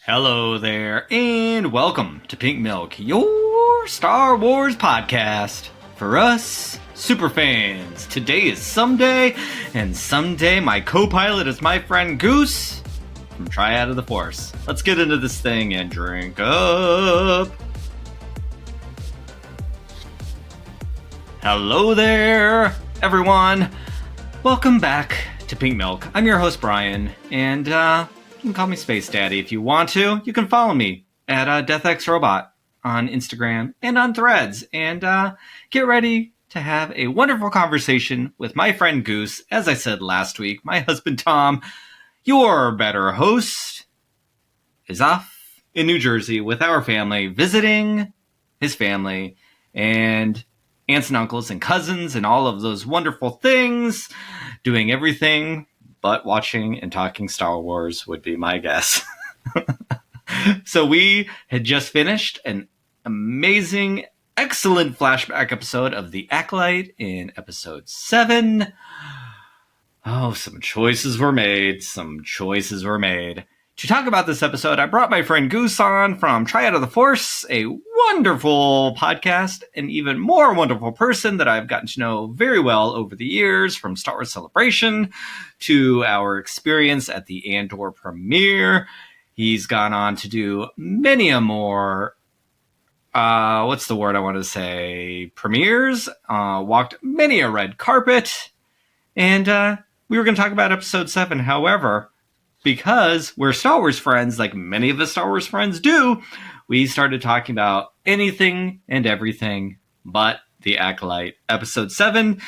Hello there, and welcome to Pink Milk, your Star Wars podcast. For us, superfans, today is someday, and someday my co-pilot is my friend Goose from Triad of the Force. Let's get into this thing and drink up. Hello there, everyone. Welcome back to Pink Milk. I'm your host, Bryan, and, you can call me Space Daddy if you want to. You can follow me at DeathXRobot on Instagram and on Threads. And get ready to have a wonderful conversation with my friend Goose. As I said last week, my husband Tom, your better host, is off in New Jersey with our family, visiting his family and aunts and uncles and cousins and all of those wonderful things, doing everything but watching and talking Star Wars would be my guess. So we had just finished an amazing, excellent flashback episode of The Acolyte in episode 7. Oh, some choices were made. To talk about this episode, I brought my friend Goose on from Triad of the Force, a wonderful podcast, an even more wonderful person that I've gotten to know very well over the years, from Star Wars Celebration to our experience at the Andor premiere. He's gone on to do many a more, premieres, walked many a red carpet, and we were going to talk about episode 7. However, because we're Star Wars friends, like many of the Star Wars friends do, we started talking about anything and everything but The Acolyte, episode 7.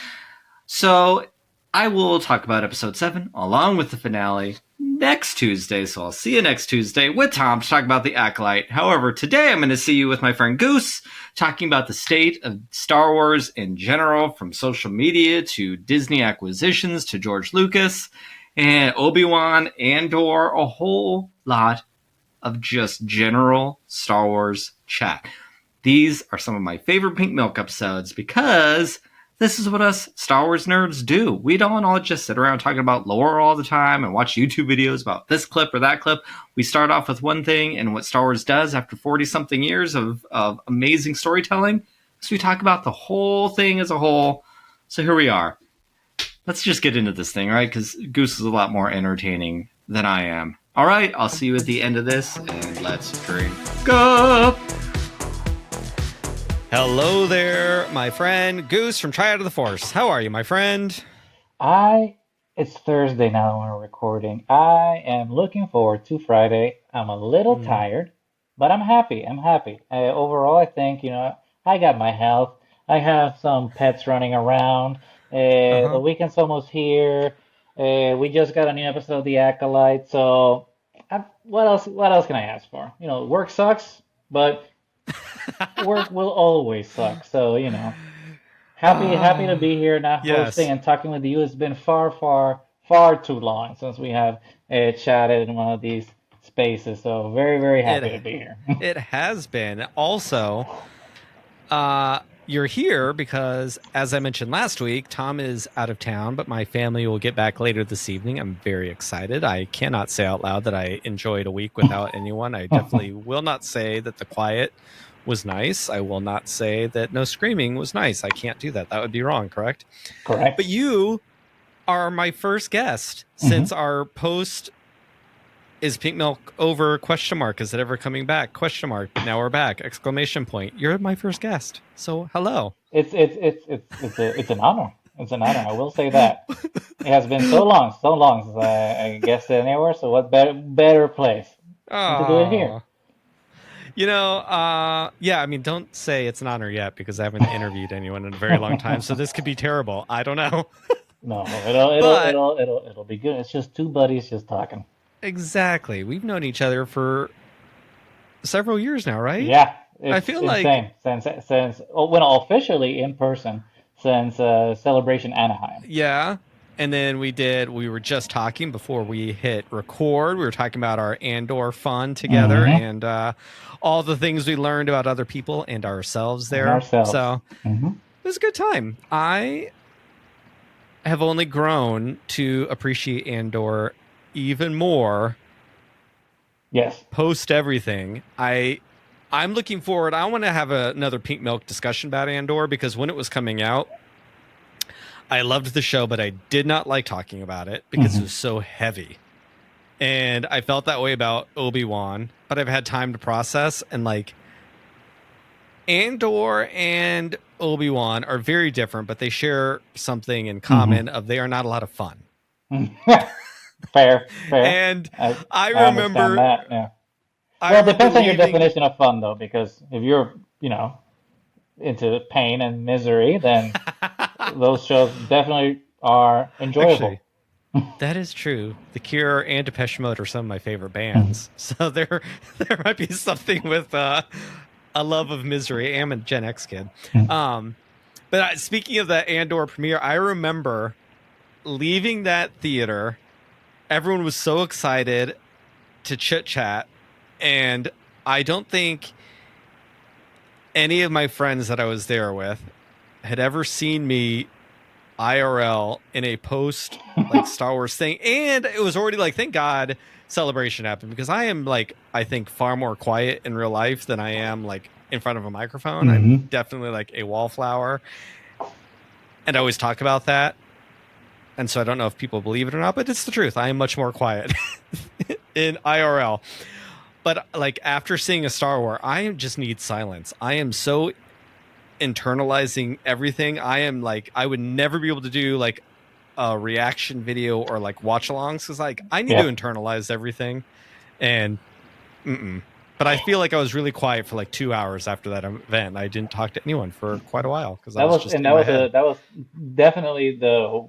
So I will talk about episode 7 along with the finale next Tuesday. So I'll see you next Tuesday with Tom to talk about The Acolyte. However, today I'm going to see you with my friend Goose, talking about the state of Star Wars in general, from social media to Disney acquisitions to George Lucas and Obi-Wan, Andor, a whole lot of just general Star Wars chat. These are some of my favorite Pink Milk episodes because this is what us Star Wars nerds do. We don't all just sit around talking about lore all the time and watch YouTube videos about this clip or that clip. We start off with one thing, and what Star Wars does after 40-something years of amazing storytelling is we talk about the whole thing as a whole. So here we are. Let's just get into this thing, right? Because Goose is a lot more entertaining than I am. All right, I'll see you at the end of this, and let's drink up. Hello there, my friend Goose from Triad of the Force. How are you, my friend? It's Thursday now when we're recording. I am looking forward to Friday. I'm a little tired, but I'm happy. Overall, I think, I got my health. I have some pets running around. The weekend's almost here. We just got a new episode of The Acolyte. So, what else can I ask for? Work sucks, but work will always suck. So, happy to be here now, hosting and talking with you. It's been far, far, far too long since we have chatted in one of these spaces. So, very, very happy to be here. It has been. Also, you're here because, as I mentioned last week, Tom is out of town, but my family will get back later this evening. I'm very excited. I cannot say out loud that I enjoyed a week without anyone. I definitely will not say that the quiet was nice. I will not say that no screaming was nice. I can't do that. That would be wrong, correct? Correct. But you are my first guest since our post is Pink Milk over ? Is it ever coming back ? Now we're back ! You're my first guest. So hello. It's an honor. It's an honor. I will say that. It has been so long since I guessed anywhere. So what better place to do it here? Don't say it's an honor yet, because I haven't interviewed anyone in a very long time. So this could be terrible. I don't know. No, it'll be good. It's just two buddies just talking. Exactly. We've known each other for several years now, right? Yeah. I feel insane. like since officially in person since Celebration Anaheim. Yeah. And then we were just talking before we hit record. We were talking about our Andor fun together and all the things we learned about other people and ourselves there. So it was a good time. I have only grown to appreciate Andor even more Yes. post everything, I'm looking forward. I want to have another pink milk discussion about Andor, because when it was coming out, I loved the show, but I did not like talking about it because it was so heavy. And I felt that way about Obi-Wan, but I've had time to process, and like Andor and Obi-Wan are very different, but they share something in common of they are not a lot of fun. Fair, fair. And I I understand remember that. Yeah. I Well, it remember depends on your leaving. definition of fun, though, because if you're, into pain and misery, then those shows definitely are Actually, enjoyable. that is true. The Cure and Depeche Mode are some of my favorite bands. So there might be something with a love of misery. I am a Gen X kid. Um, but speaking of the Andor premiere, I remember leaving that theater. Everyone was so excited to chit chat, and I don't think any of my friends that I was there with had ever seen me IRL in a post like Star Wars thing. And it was already like, thank God Celebration happened, because I am like, I think far more quiet in real life than I am like in front of a microphone. I'm definitely like a wallflower, and I always talk about that. And so I don't know if people believe it or not, but it's the truth. I am much more quiet in IRL. But like after seeing a Star Wars, I just need silence. I am so internalizing everything. I am like, I would never be able to do like a reaction video or like watch alongs, because like I need to Yeah. internalize everything. And but I feel like I was really quiet for like 2 hours after that event. I didn't talk to anyone for quite a while because I That was was just and in my head. that was definitely the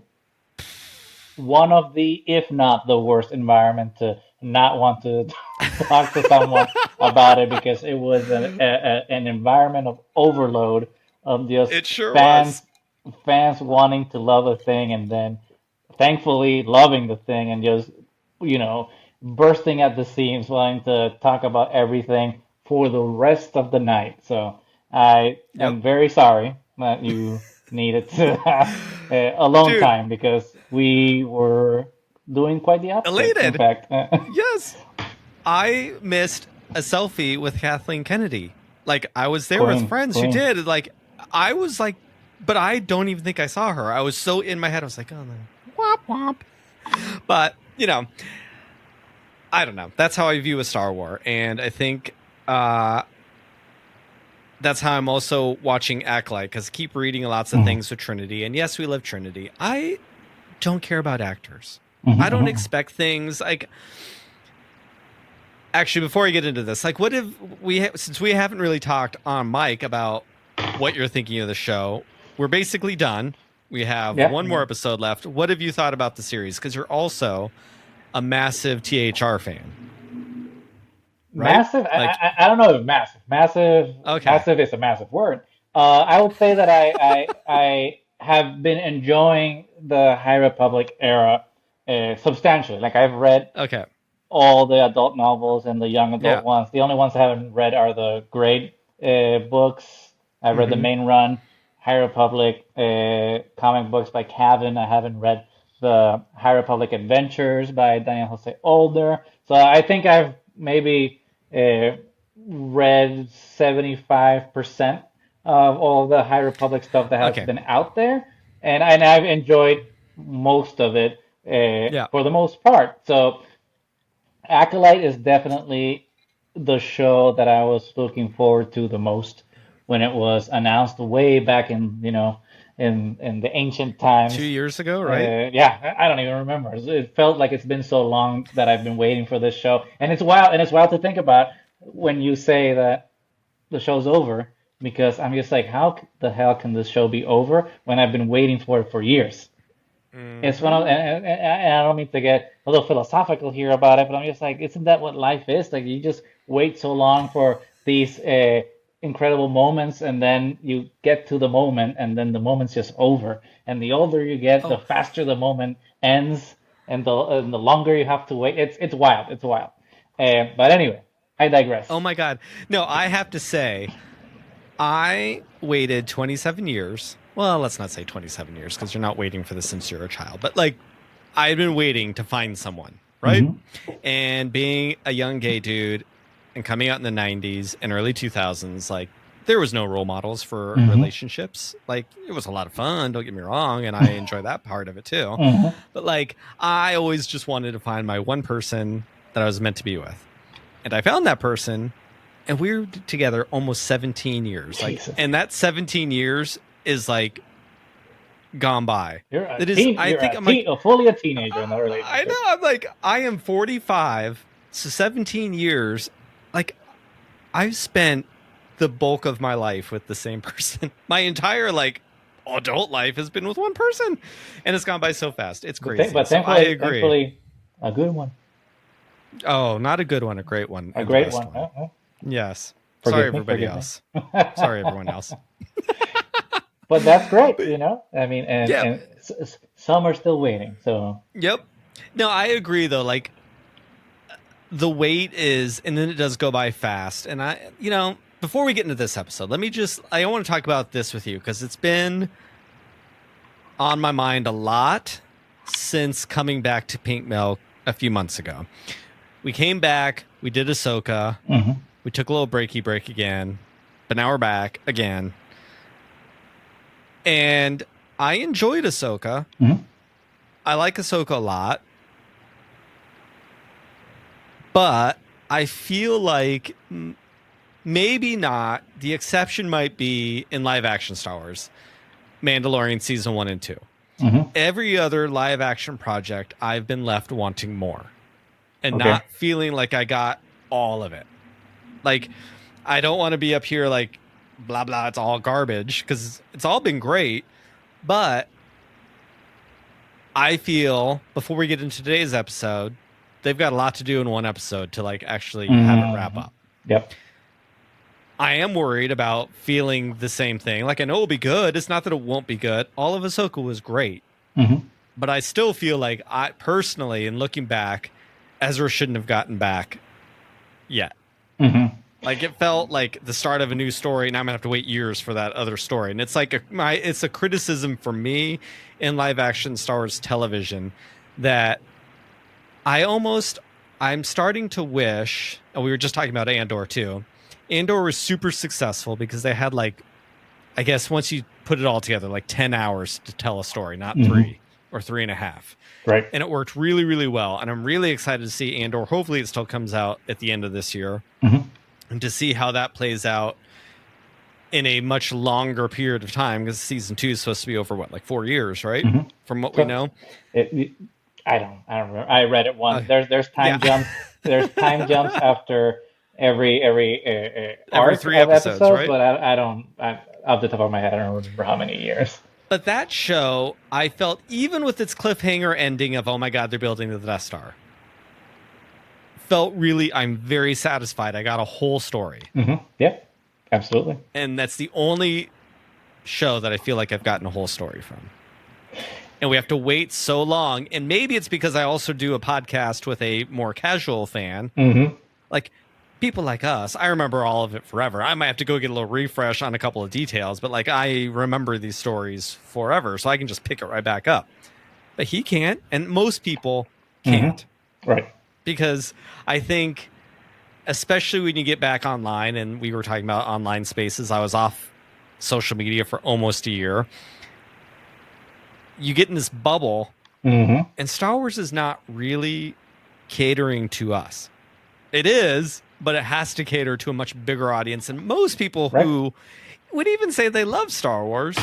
one of the, if not the worst environment to not want to talk to someone about it, because it was an environment of overload of just It sure fans was. fans wanting to love a thing and then thankfully loving the thing and just you know bursting at the seams wanting to talk about everything for the rest of the night. So I Yep. am very sorry that you needed to have alone Dude, time, because we were doing quite the opposite, in elated. fact. Yes. I missed a selfie with Kathleen Kennedy. Like I was there with Queen, friends who Queen. did. Like I was like, but I don't even think I saw her. I was so in my head. I was like, oh no, womp womp. But I don't know. That's how I view a Star Wars, and I think that's how I'm also watching Acolyte, because I keep reading lots of things with Trinity. And yes, we love Trinity. I don't care about actors. I don't expect things like. Actually, before I get into this, like, what if since we haven't really talked on mic about what you're thinking of the show, we're basically done. We have Yeah, one yeah. more episode left. What have you thought about the series? Because you're also a massive THR fan, right? Massive. Like, I don't know if massive. okay, Massive is a massive word. I would say that I have been enjoying the High Republic era substantially. Like I've read okay, all the adult novels and the young yeah, adult ones. The only ones I haven't read are the grade books. I read the mm-hmm. main run, High Republic comic books by Cavan. I haven't read the High Republic Adventures by Daniel Jose Older. So I think I've maybe read 75% of all the High Republic stuff that has Okay, been out there, and I've enjoyed most of it yeah, for the most part. So Acolyte is definitely the show that I was looking forward to the most when it was announced way back in, in the ancient 2 times. years ago, right? Yeah, I don't even remember. It felt like it's been so long that I've been waiting for this show, and it's wild to think about when you say that the show's over, because I'm just like, how the hell can this show be over when I've been waiting for it for years? It's one of, Mm-hmm. and I don't mean to get a little philosophical here about it, but I'm just like, isn't that what life is? Like, you just wait so long for these incredible moments, and then you get to the moment, and then the moment's just over. And the older you get, the Oh, faster the moment ends, and the longer you have to wait. It's wild. It's wild. But anyway, I digress. oh my God! No, I have to say, I waited 27 years. Well, let's not say 27 years, because you're not waiting for this since you're a child. But like, I've been waiting to find someone. right? And being a young gay dude and coming out in the 90s and early 2000s, like, there was no role models for relationships. Like, it was a lot of fun, don't get me wrong, and I enjoy that part of it too. But like, I always just wanted to find my one person that I was meant to be with. And I found that person, and we were together almost 17 years. Like, and that 17 years is like gone by. You're fully a teenager in that relationship. I know. I'm like, I am 45, so 17 years. Like, I've spent the bulk of my life with the same person. My entire like adult life has been with one person, and it's gone by so fast. It's crazy. But thankfully, I agree. Thankfully, a good one. Oh, not a good one, a great one. A great one. Yes. Sorry, everybody else. Sorry, everyone else. But that's great, you know? I mean, and some are still waiting, so. Yep. No, I agree, though. Like, the wait is, and then it does go by fast. And before we get into this episode, I want to talk about this with you, because it's been on my mind a lot since coming back to Pink Milk a few months ago. We came back, we did Ahsoka, we took a little break again, but now we're back again. And I enjoyed Ahsoka. I like Ahsoka a lot. But I feel like maybe not. The exception might be in live action Star Wars, Mandalorian season 1 and 2. Every other live action project, I've been left wanting more and not feeling like I got all of it. Like, I don't want to be up here like, blah, blah, it's all garbage, because it's all been great. But I feel, before we get into today's episode, they've got a lot to do in one episode to like actually have it wrap up. Yep. I am worried about feeling the same thing. Like, I know it'll be good. It's not that it won't be good. All of Ahsoka was great. But I still feel like, I personally, in looking back, Ezra shouldn't have gotten back yet. Like, it felt like the start of a new story, and I'm gonna have to wait years for that other story. And it's like it's a criticism for me in live action Star Wars television that I'm starting to wish, and we were just talking about Andor too. Andor was super successful because they had, like, I guess once you put it all together, like 10 hours to tell a story, not 3 or 3.5. Right. And it worked really, really well. And I'm really excited to see Andor. Hopefully it still comes out at the end of this year. And to see how that plays out in a much longer period of time, because season 2 is supposed to be over, what, like 4 years, right? From what we know. I don't remember. I read it once. There's time jumps. There's time jumps after every arc 3 of episodes, right? But I don't, off the top of my head, I don't remember how many years. But that show, I felt, even with its cliffhanger ending of, oh my God, they're building the Death Star, felt really, I'm very satisfied. I got a whole story. Yeah, absolutely. And that's the only show that I feel like I've gotten a whole story from. And we have to wait so long. And maybe it's because I also do a podcast with a more casual fan. Like, people like us, I remember all of it forever. I might have to go get a little refresh on a couple of details, but like, I remember these stories forever, so I can just pick it right back up. But he can't, and most people can't. Right. Because I think, especially when you get back online, and we were talking about online spaces, I was off social media for almost a year. You get in this bubble, and Star Wars is not really catering to us. It is, but it has to cater to a much bigger audience. And most people who would even say they love Star Wars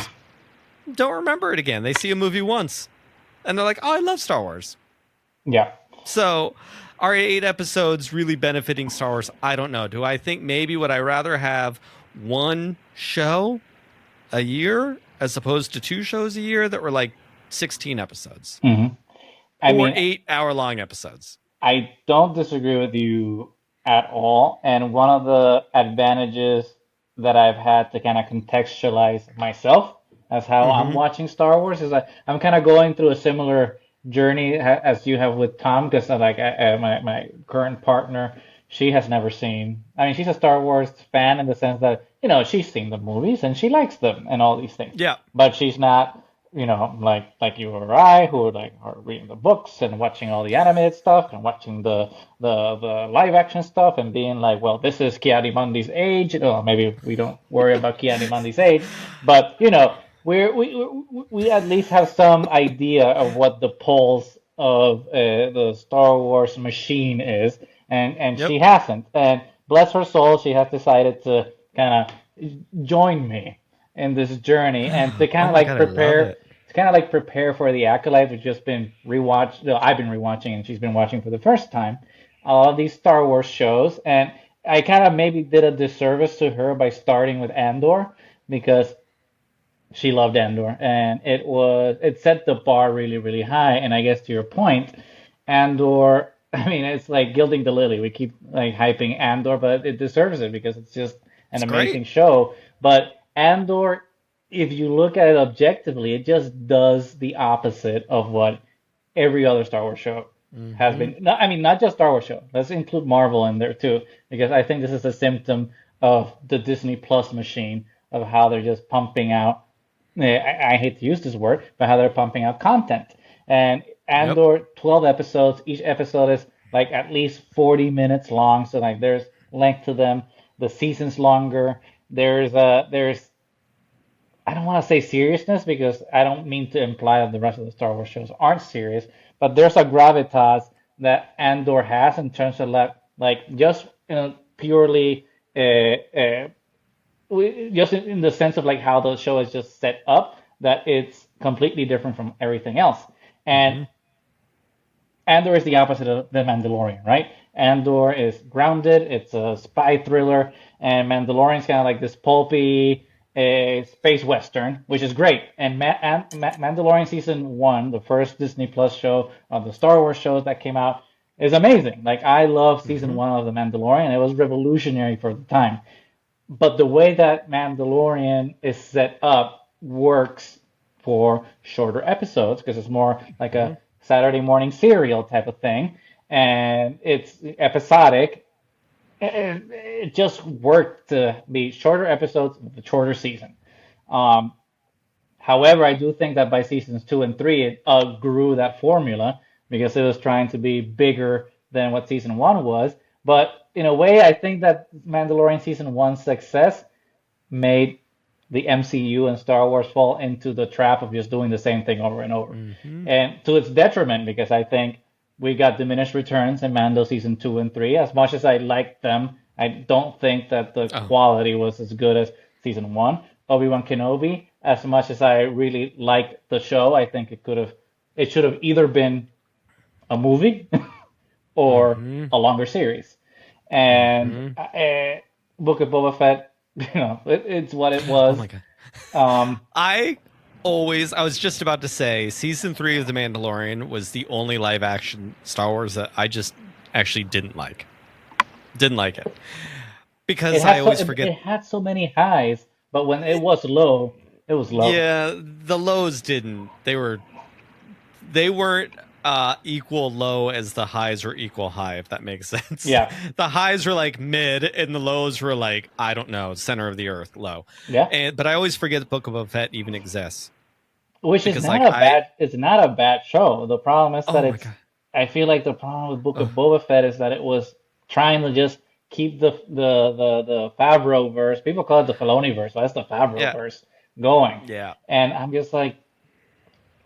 don't remember it again. They see a movie once, and they're like, oh, I love Star Wars. Yeah. So are 8 episodes really benefiting Star Wars? I don't know. Do I think maybe would I rather have one show a year as opposed to 2 shows a year that were like 16 episodes? Or 8-hour-long episodes? I don't disagree with you at all. And one of the advantages that I've had to kind of contextualize myself as how I'm watching Star Wars is that I'm kind of going through a similar journey as you have with Tom, because like my current partner, she has never seen. I mean, she's a Star Wars fan in the sense that, you know, she's seen the movies and she likes them and all these things. Yeah. But she's not like you or I, who like are reading the books and watching all the animated stuff and watching the live action stuff and being like, well, this is Kiadimandi's age. Oh, maybe we don't worry about Kiadimandi's age, but we at least have some idea of what the pulse of the Star Wars machine is, and Yep. she hasn't. And bless her soul, she has decided to kind of join me in this journey and to kind Oh of my like God, I love prepare it. to kind of like prepare for the Acolyte, which just been rewatched. No, I've been rewatching and she's been watching for the first time. All of these Star Wars shows, and I kind of maybe did a disservice to her by starting with Andor because she loved Andor and it set the bar really really high. And I guess to your point, Andor. I mean, it's like gilding the lily. We keep like hyping Andor, but it deserves it because it's just an It's amazing great. show. But Andor, if you look at it objectively, it just does the opposite of what every other Star Wars show has Hmm. been. No, I mean, not just Star Wars show. Let's include Marvel in there too, because I think this is a symptom of the Disney Plus machine of how they're just pumping out. I hate to use this word, but how they're pumping out content. And Yep. Andor, 12 episodes. Each episode is like at least 40 minutes long, so like there's length to them. The season's longer. There's I don't want to say seriousness because I don't mean to imply that the rest of the Star Wars shows aren't serious, but there's a gravitas that Andor has in terms of like just purely just in the sense of like how the show is just set up that it's completely different from everything else. And Hmm. Andor is the opposite of The Mandalorian, right? Andor is grounded, it's a spy thriller, and Mandalorian's kind of like this pulpy space western, which is great. And Mandalorian season one, the first Disney Plus show of the Star Wars shows that came out, is amazing. Like I love season Hmm. one of The Mandalorian. It was revolutionary for the time. But the way that Mandalorian is set up works for shorter episodes because it's more like Hmm. a Saturday morning serial type of thing, and it's episodic. It just worked to be shorter episodes with a shorter season. Um, However, I do think that by seasons two and three, it outgrew that formula because it was trying to be bigger than what season one was. But in a way, I think that Mandalorian season one's success made the MCU and Star Wars fall into the trap of just doing the same thing over and over. Hmm. And to its detriment, because I think we got diminished returns in Mando season two and three. As much as I liked them, I don't think that the Oh. quality was as good as season one. Obi-Wan Kenobi, as much as I really liked the show, I think it should have either been a movie or Hmm. a longer series. And Hmm. Book of Boba Fett, it's what it Oh was. my God. Um, I was just about to say, season 3 of The Mandalorian was the only live action Star Wars that I just actually didn't like. Didn't like it. Because I always forget. it had so many highs, but when it was low, it was low. Yeah, the lows didn't. They weren't equal low as the highs were equal high, if that makes sense. Yeah, The highs were like mid, and the lows were like, I don't know, center of the earth low. yeah. But I always forget the Book of Boba Fett even exists. Which is Because not like it's not a bad show. The problem is oh that my God. I feel like the problem with Book of Ugh. Boba Fett is that it was trying to just keep the Favreau verse. People call it the Filoni verse, but that's the Favreau Yeah. verse going. Yeah. And I'm just like,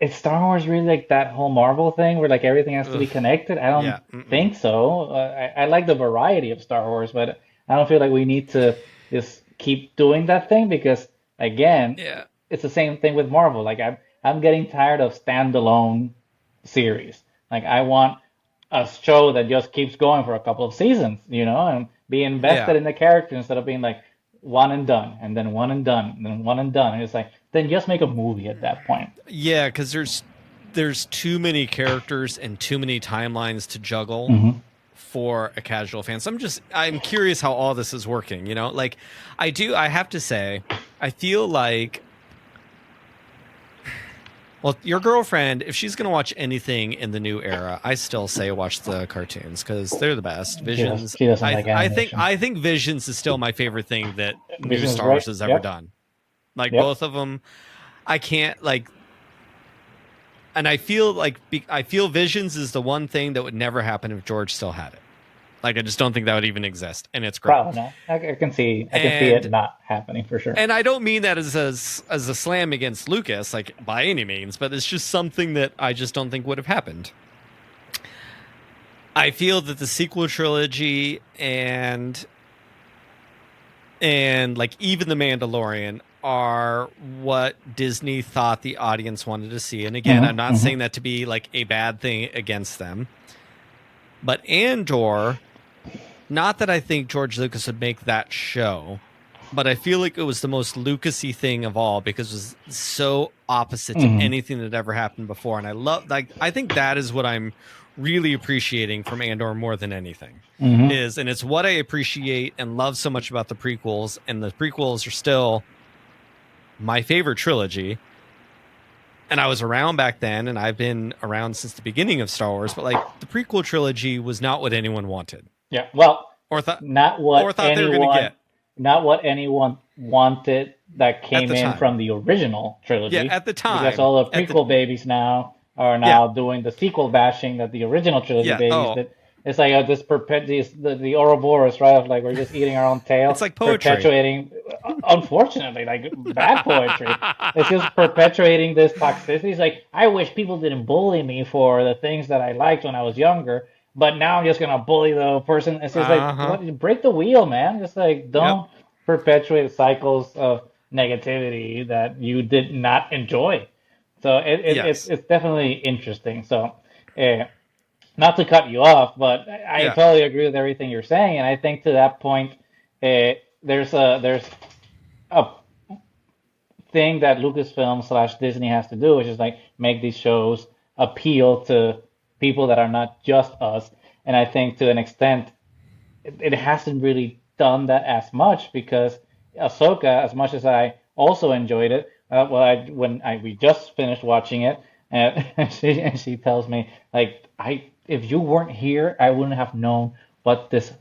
is Star Wars really like that whole Marvel thing where like everything has to be Ugh. connected? I don't Yeah. Mm-mm. think so. I like the variety of Star Wars, but I don't feel like we need to just keep doing that thing because again, Yeah. it's the same thing with Marvel. Like I'm getting tired of standalone series. Like I want a show that just keeps going for a couple of seasons, and be invested Yeah. in the character instead of being like one and done, and then one and done, and then one and done. And it's like then just make a movie at that point. Yeah, because there's too many characters and too many timelines to juggle Hmm. for a casual fan. So I'm curious how all this is working, Like I have to say, I feel like well, your girlfriend, if she's gonna watch anything in the new era, I still say watch the cartoons because they're the best. Visions, She doesn't like I think animation. I think Visions is still my favorite thing that new Vision is Star Wars great. has ever Yep. done. Like Yep. both of them, I can't like. and I feel like I feel Visions is the one thing that would never happen if George still had it. Like, I just don't think that would even exist, and it's great. Probably not. I can see it not happening for sure. And I don't mean that as a slam against Lucas, like by any means, but it's just something that I just don't think would have happened. I feel that the sequel trilogy and like even The Mandalorian are what Disney thought the audience wanted to see. And again, I'm not saying that to be like a bad thing against them. But Andor, not that I think George Lucas would make that show, but I feel like it was the most Lucas-y thing of all because it was so opposite to anything that ever happened before. And I think that is what I'm really appreciating from Andor more than anything. And it's what I appreciate and love so much about the prequels. And the prequels are still my favorite trilogy. And I was around back then, and I've been around since the beginning of Star Wars, but like the prequel trilogy was not what anyone wanted. Yeah, well, not what they were going to get. Not what anyone wanted that came in from the original trilogy. Yeah, at the time. Because all the prequel babies now are now doing the sequel bashing that the original trilogy babies did. It's like the Ouroboros, right? Of like we're just eating our own tail. It's like poetry. Perpetuating, unfortunately, like bad poetry. It's just perpetuating this toxicity. It's like, I wish people didn't bully me for the things that I liked when I was younger, but now I'm just going to bully the person. It's just like, break the wheel, man. Just like, don't perpetuate cycles of negativity that you did not enjoy. So it's definitely interesting. So, not to cut you off, but I totally agree with everything you're saying, and I think to that point, there's a thing that Lucasfilm / Disney has to do, which is like make these shows appeal to people that are not just us. And I think to an extent, it hasn't really done that as much because Ahsoka, as much as I also enjoyed it, we just finished watching it, and she tells me like if you weren't here, I wouldn't have known what this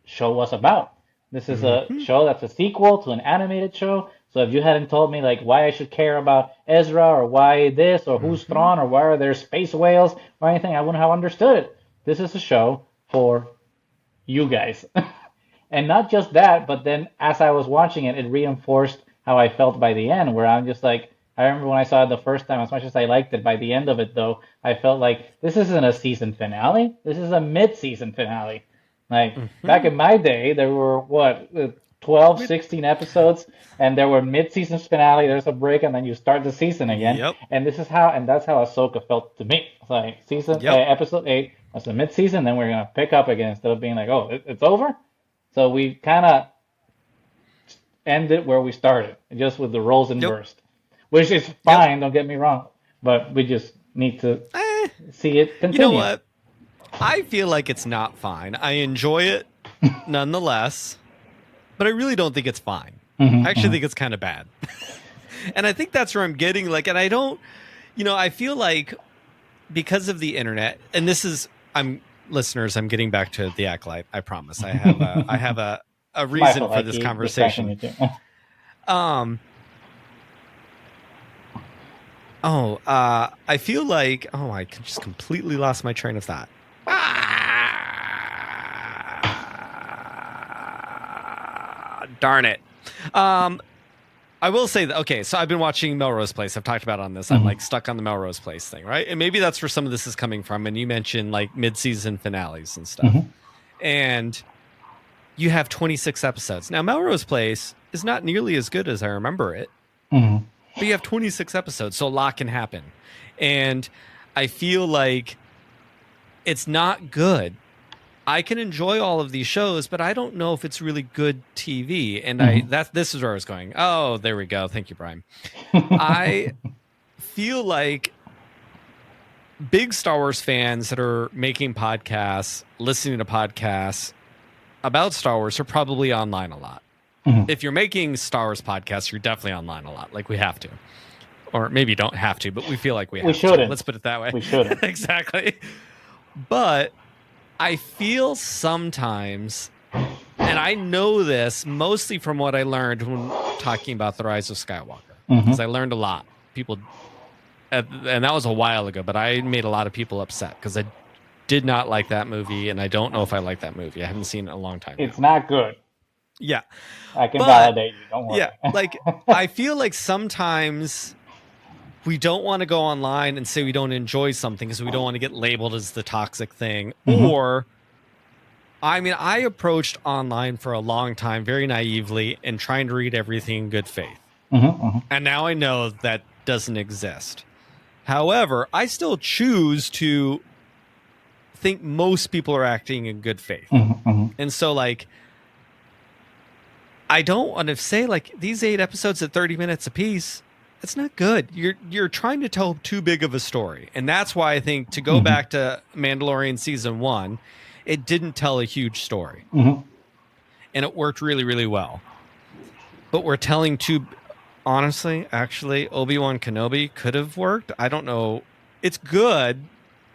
show was about. This is a show that's a sequel to an animated show. So if you hadn't told me like why I should care about Ezra or why this or who's Thrawn or why are there space whales or anything, I wouldn't have understood it. This is a show for you guys. And not just that, but then as I was watching it, it reinforced how I felt by the end, where I'm just like, I remember when I saw it the first time, as much as I liked it, by the end of it, though, I felt like this isn't a season finale. This is a mid-season finale. Like, back in my day, there were, 12, 16 episodes, and there were mid-season finale, there's a break, and then you start the season again. Yep. And that's how Ahsoka felt to me. It's like, episode 8, that's the mid-season, then we're going to pick up again, instead of being like, oh, it's over? So we kind of ended where we started, just with the roles and burst. Which is fine, don't get me wrong, but we just need to see it continue. You know what? I feel like it's not fine. I enjoy it nonetheless, but I really don't think it's fine. I actually think it's kind of bad. And I think that's where I'm getting like, and I don't, I feel like because of the internet, and this is, listeners, I'm getting back to the Acolyte. I promise. I have a reason for this conversation. I feel like, I just completely lost my train of thought. Darn it. I will say that, okay, so I've been watching Melrose Place. I've talked about it on this. I'm like stuck on the Melrose Place thing, right? And maybe that's where some of this is coming from. And you mentioned like mid-season finales and stuff. And you have 26 episodes. Now, Melrose Place is not nearly as good as I remember it. But you have 26 episodes, so a lot can happen. And I feel like it's not good. I can enjoy all of these shows, but I don't know if it's really good TV. And this is where I was going. Oh, there we go. Thank you, Bryan. I feel like big Star Wars fans that are making podcasts, listening to podcasts about Star Wars are probably online a lot. If you're making Star Wars podcasts, you're definitely online a lot. Like we have to. Or maybe you don't have to, but we feel like we have to. Let's put it that way. We shouldn't. Exactly. But I feel sometimes, and I know this mostly from what I learned when talking about The Rise of Skywalker, because I learned a lot. People and that was a while ago, but I made a lot of people upset because I did not like that movie, and I don't know if I like that movie. I haven't seen it in a long time. It's not good. Yeah. I can But, validate you. Don't worry. yeah, like I feel like sometimes we don't want to go online and say we don't enjoy something because we don't want to get labeled as the toxic thing. Or, I mean, I approached online for a long time very naively and trying to read everything in good faith. And now I know that doesn't exist. However, I still choose to think most people are acting in good faith. And so, like, I don't want to say, like, these 8 episodes at 30 minutes apiece, it's not good. You're trying to tell too big of a story. And that's why I think, to go back to Mandalorian Season 1, it didn't tell a huge story. And it worked really, really well. But we're telling too... Honestly, actually, Obi-Wan Kenobi could have worked. I don't know. It's good,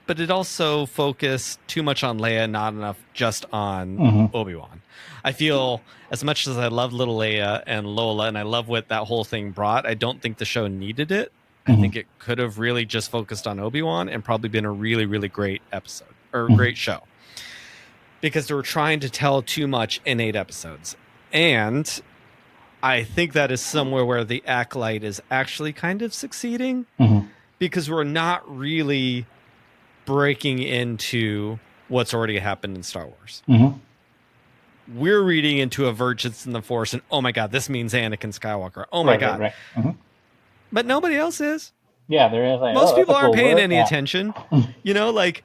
but it also focused too much on Leia, not enough just on Obi-Wan. I feel, as much as I love little Leia and Lola, and I love what that whole thing brought, I don't think the show needed it. I think it could have really just focused on Obi-Wan and probably been a really, really great episode, or great show. Because they were trying to tell too much in 8 episodes. And I think that is somewhere where the Acolyte is actually kind of succeeding, because we're not really breaking into what's already happened in Star Wars. We're reading into a Virgins in the Force, and oh my god, this means Anakin Skywalker. Oh my god. Right. But nobody else is. Yeah, there is. Like, most people aren't cool paying word. any attention. You know, like,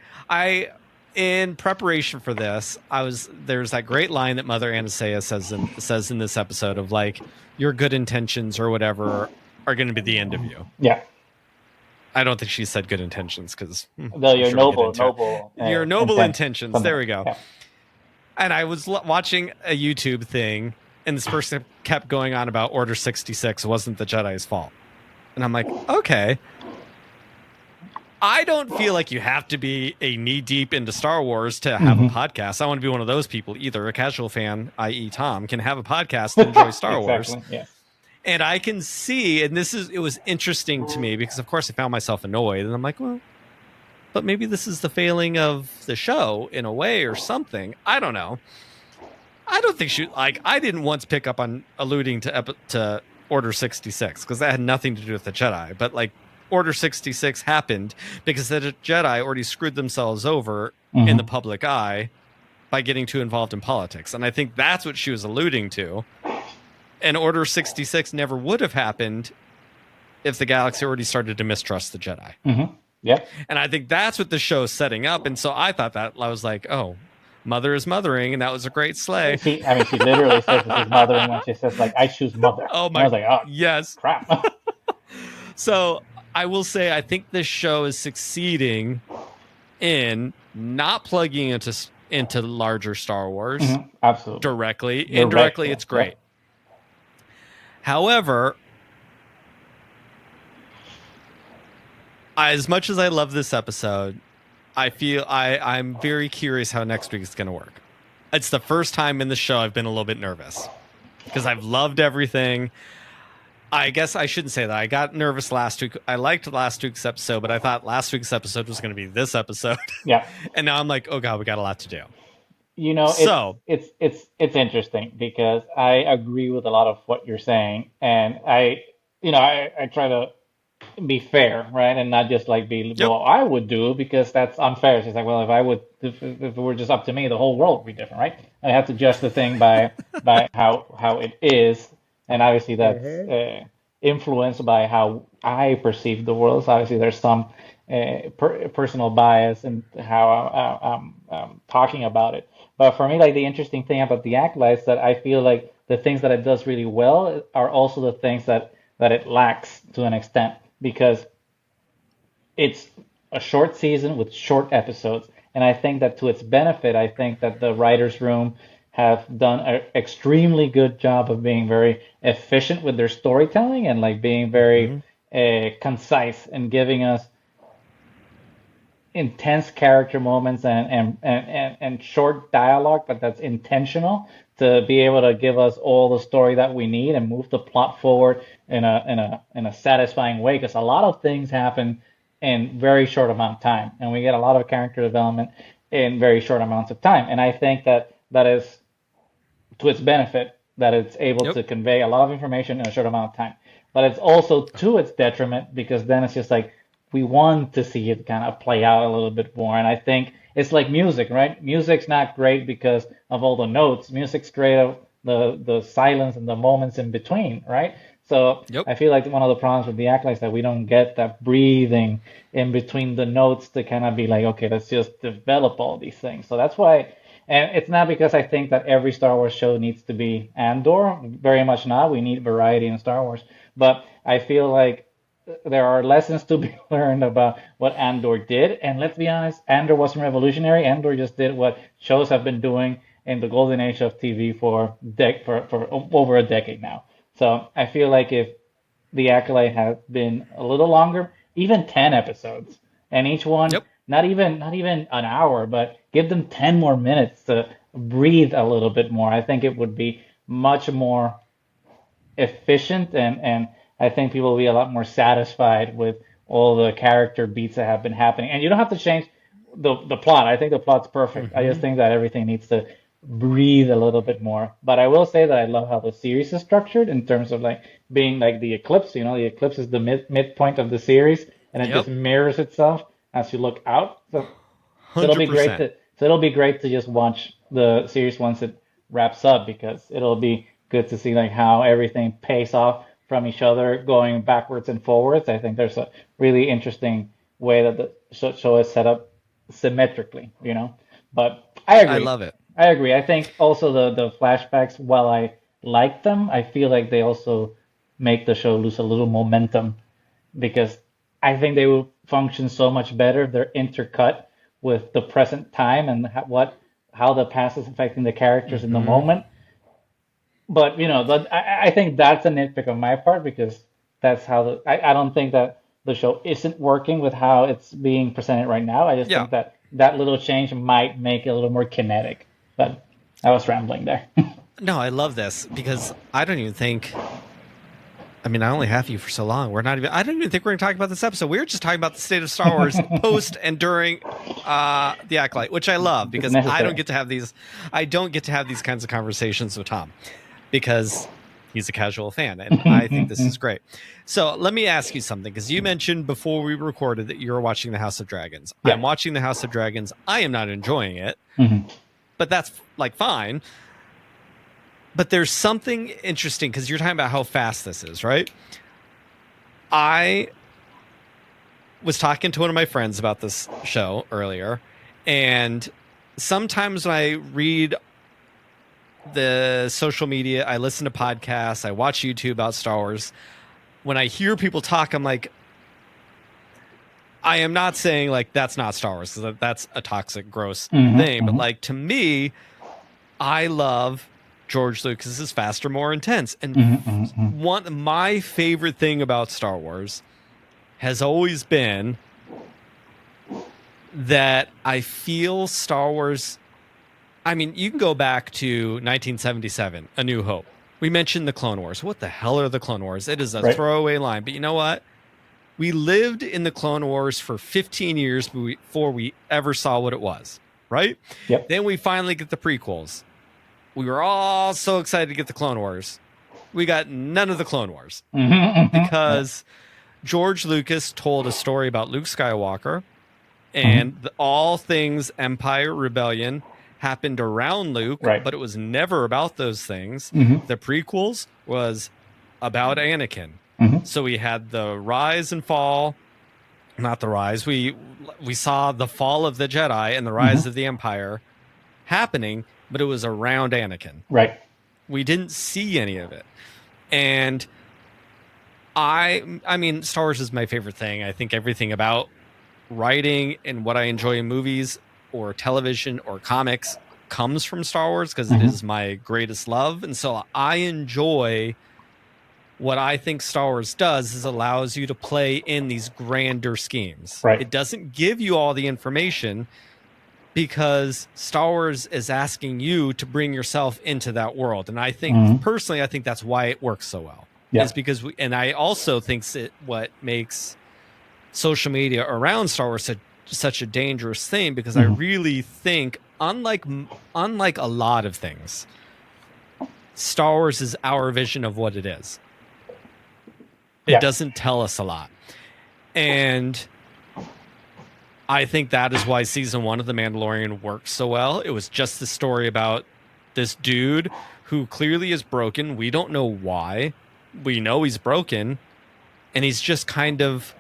in preparation for this, there's that great line that Mother Anastasia says in this episode of, like, your good intentions or whatever are going to be the end of you. Yeah. I don't think she said good intentions because your noble your noble intentions. There we go. Yeah. And I was watching a YouTube thing, and this person kept going on about Order 66 wasn't the Jedi's fault. And I'm like, okay. I don't feel like you have to be a knee-deep into Star Wars to have a podcast. I want to be one of those people. Either a casual fan, i.e. Tom, can have a podcast and enjoy Star Wars. Yeah. And I can see, and it was interesting to me because, of course, I found myself annoyed. And I'm like, well, but maybe this is the failing of the show in a way or something. I don't know. I don't think I didn't once pick up on alluding to Order 66 because that had nothing to do with the Jedi. But, like, Order 66 happened because the Jedi already screwed themselves over in the public eye by getting too involved in politics. And I think that's what she was alluding to. And Order 66 never would have happened if the galaxy already started to mistrust the Jedi. Yeah. And I think that's what the show's setting up. And so I thought that, I was like, oh, mother is mothering, and that was a great sleigh. She literally says this is mothering when she says, like, I choose mother. Oh my! And I was like, oh, yes, crap. So I will say I think this show is succeeding in not plugging into larger Star Wars absolutely directly. Indirectly, it's great. Yeah. However, as much as I love this episode, I feel I'm very curious how next week is going to work. It's the first time in the show I've been a little bit nervous because I've loved everything. I guess I shouldn't say that. I got nervous last week. I liked last week's episode, but I thought last week's episode was going to be this episode. Yeah. And now I'm like, oh God, we got a lot to do. You know, it's interesting because I agree with a lot of what you're saying, and I try to be fair, right, and not just like be well, I would do because that's unfair. She's like, well, if it were just up to me, the whole world would be different, right? I have to judge the thing by how it is, and obviously that's influenced by how I perceive the world. So obviously there's some personal bias in how I'm talking about it. But for me, like, the interesting thing about the Acolyte is that I feel like the things that it does really well are also the things that it lacks to an extent, because it's a short season with short episodes. And I think that to its benefit, I think that the writers' room have done an extremely good job of being very efficient with their storytelling and like being very concise and giving us intense character moments and short dialogue, but that's intentional to be able to give us all the story that we need and move the plot forward in a satisfying way. Because a lot of things happen in very short amount of time, and we get a lot of character development in very short amounts of time. And I think that that is to its benefit that it's able Yep. to convey a lot of information in a short amount of time. But it's also to its detriment because then it's just like we want to see it kind of play out a little bit more. And I think it's like music, right? Music's not great because of all the notes. Music's great of the silence and the moments in between, right? So Yep. I feel like one of the problems with the Acolyte is that we don't get that breathing in between the notes to kind of be like, okay, let's just develop all these things. So that's why, and it's not because I think that every Star Wars show needs to be Andor, very much not. We need variety in Star Wars. But I feel like there are lessons to be learned about what Andor did. And let's be honest, Andor wasn't revolutionary. Andor just did what shows have been doing in the golden age of TV for over a decade now. So I feel like if the Acolyte had been a little longer, even 10 episodes, and each one Yep. not even an hour, but give them 10 more minutes to breathe a little bit more. I think it would be much more efficient, and I think people will be a lot more satisfied with all the character beats that have been happening. And you don't have to change the plot. I think the plot's perfect. I just think that everything needs to breathe a little bit more. But I will say that I love how the series is structured in terms of like being like the eclipse. You know, the eclipse is the midpoint of the series, and it Yep. just mirrors itself as you look out. So it'll be great 100%. it'll be great to just watch the series once it wraps up because it'll be good to see like how everything pays off from each other going backwards and forwards. I think there's a really interesting way that the show is set up symmetrically, you know. But I I agree. love it. I agree. I think also the flashbacks, while I like them, I feel like they also make the show lose a little momentum because I think they will function so much better if they're intercut with the present time and how the past is affecting the characters in the moment. But you know, I think that's a nitpick on my part because that's how I don't think that the show isn't working with how it's being presented right now. I just Yeah. think that that little change might make it a little more kinetic. But I was rambling there. No, I love this because I don't even think. I mean, I only have you for so long. I don't even think we're going to talk about this episode. We were just talking about the state of Star Wars post and during the Acolyte, which I love because I necessary. don't get to have these. I don't get to have these kinds of conversations with Tom because he's a casual fan, and I think this is great. So let me ask you something because you mentioned before we recorded that you were watching the House of Dragons. Yeah. I'm watching the House of Dragons. I am not enjoying it, Mhm. but that's like fine. But there's something interesting because you're talking about how fast this is, right? I was talking to one of my friends about this show earlier, and sometimes when I read the social media, I listen to podcasts, I watch YouTube about Star Wars. When I hear people talk, I'm like, I am not saying like that's not Star Wars because that's a toxic, gross thing. But like to me, I love George Lucas's faster, more intense. And my favorite thing about Star Wars has always been that I feel Star Wars. I mean, you can go back to 1977, A New Hope. We mentioned the Clone Wars. What the hell are the Clone Wars? It is a throwaway line. But you know what? We lived in the Clone Wars for 15 years before we ever saw what it was, right? Yep. Then we finally get the prequels. We were all so excited to get the Clone Wars. We got none of the Clone Wars because George Lucas told a story about Luke Skywalker and all things Empire Rebellion happened around Luke, but it was never about those things. The prequels was about Anakin. So we had the rise and fall, not the rise. We saw the fall of the Jedi and the rise of the Empire happening, but it was around Anakin. Right. We didn't see any of it. And I mean, Star Wars is my favorite thing. I think everything about writing and what I enjoy in movies or television or comics comes from Star Wars because it is my greatest love. And so I enjoy what I think Star Wars does is allows you to play in these grander schemes. Right. It doesn't give you all the information. because Star Wars is asking you to bring yourself into that world. And I think, personally, I think that's why it works so well. Yeah. Is because and I also think what makes social media around Star Wars such a dangerous thing, because I really think, unlike a lot of things, Star Wars is our vision of what it is. It doesn't tell us a lot. And I think that is why season 1 of The Mandalorian works so well. It was just the story about this dude who clearly is broken. We don't know why. We know he's broken. And he's just kind of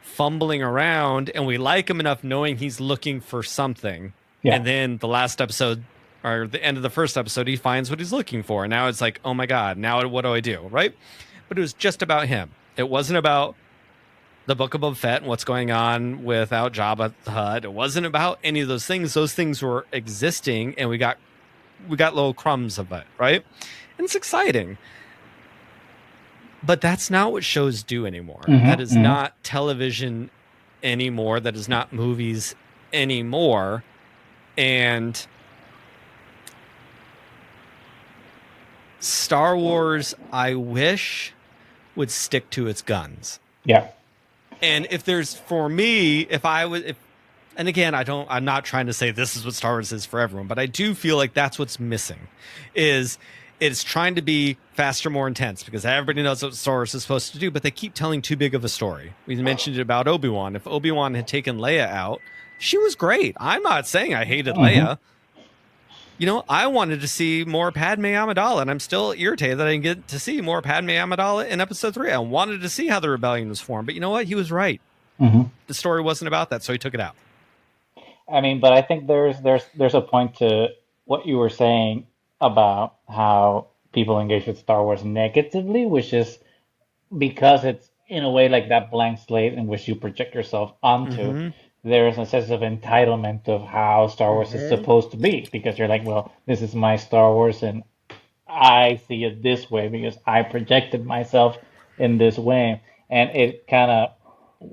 fumbling around. And we like him enough knowing he's looking for something. Yeah. And then the last episode, or the end of the first episode, he finds what he's looking for. And now it's like, oh my God, now what do I do? Right? But it was just about him. It wasn't about the Book of Boba Fett and what's going on without Jabba the Hutt. It wasn't about any of those things. Those things were existing, and we got little crumbs of it, right? And it's exciting. But that's not what shows do anymore. That is not television anymore. That is not movies anymore. And Star Wars, I wish, would stick to its guns. Yeah. And if there's, for me, and again, I'm not trying to say this is what Star Wars is for everyone, but I do feel like that's what's missing, is it's trying to be faster, more intense, because everybody knows what Star Wars is supposed to do, but they keep telling too big of a story. We mentioned it about Obi-Wan. If Obi-Wan had taken Leia out, she was great. I'm not saying I hated Leia. You know, I wanted to see more Padme Amidala, and I'm still irritated that I didn't get to see more Padme Amidala in episode 3. I wanted to see how the rebellion was formed, but you know what? He was right. The story wasn't about that, so he took it out. I mean, but I think there's a point to what you were saying about how people engage with Star Wars negatively, which is because it's in a way like that blank slate in which you project yourself onto. There is a sense of entitlement of how Star Wars is supposed to be, because you're like, well, this is my Star Wars and I see it this way because I projected myself in this way. And it kind of,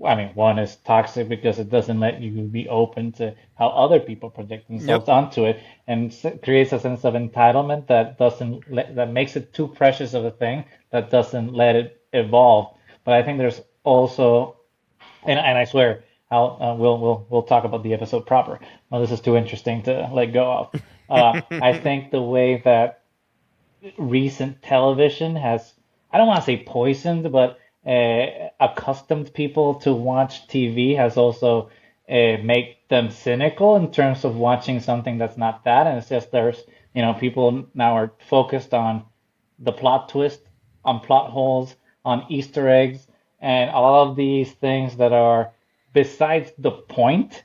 I mean, one is toxic because it doesn't let you be open to how other people project themselves onto it, and creates a sense of entitlement that makes it too precious of a thing that doesn't let it evolve. But I think there's also, and I swear, we'll talk about the episode proper. Well, this is too interesting to let go of. I think the way that recent television has, I don't want to say poisoned, but accustomed people to watch TV has also made them cynical in terms of watching something that's not that. And it's just people now are focused on the plot twist, on plot holes, on Easter eggs, and all of these things that are besides the point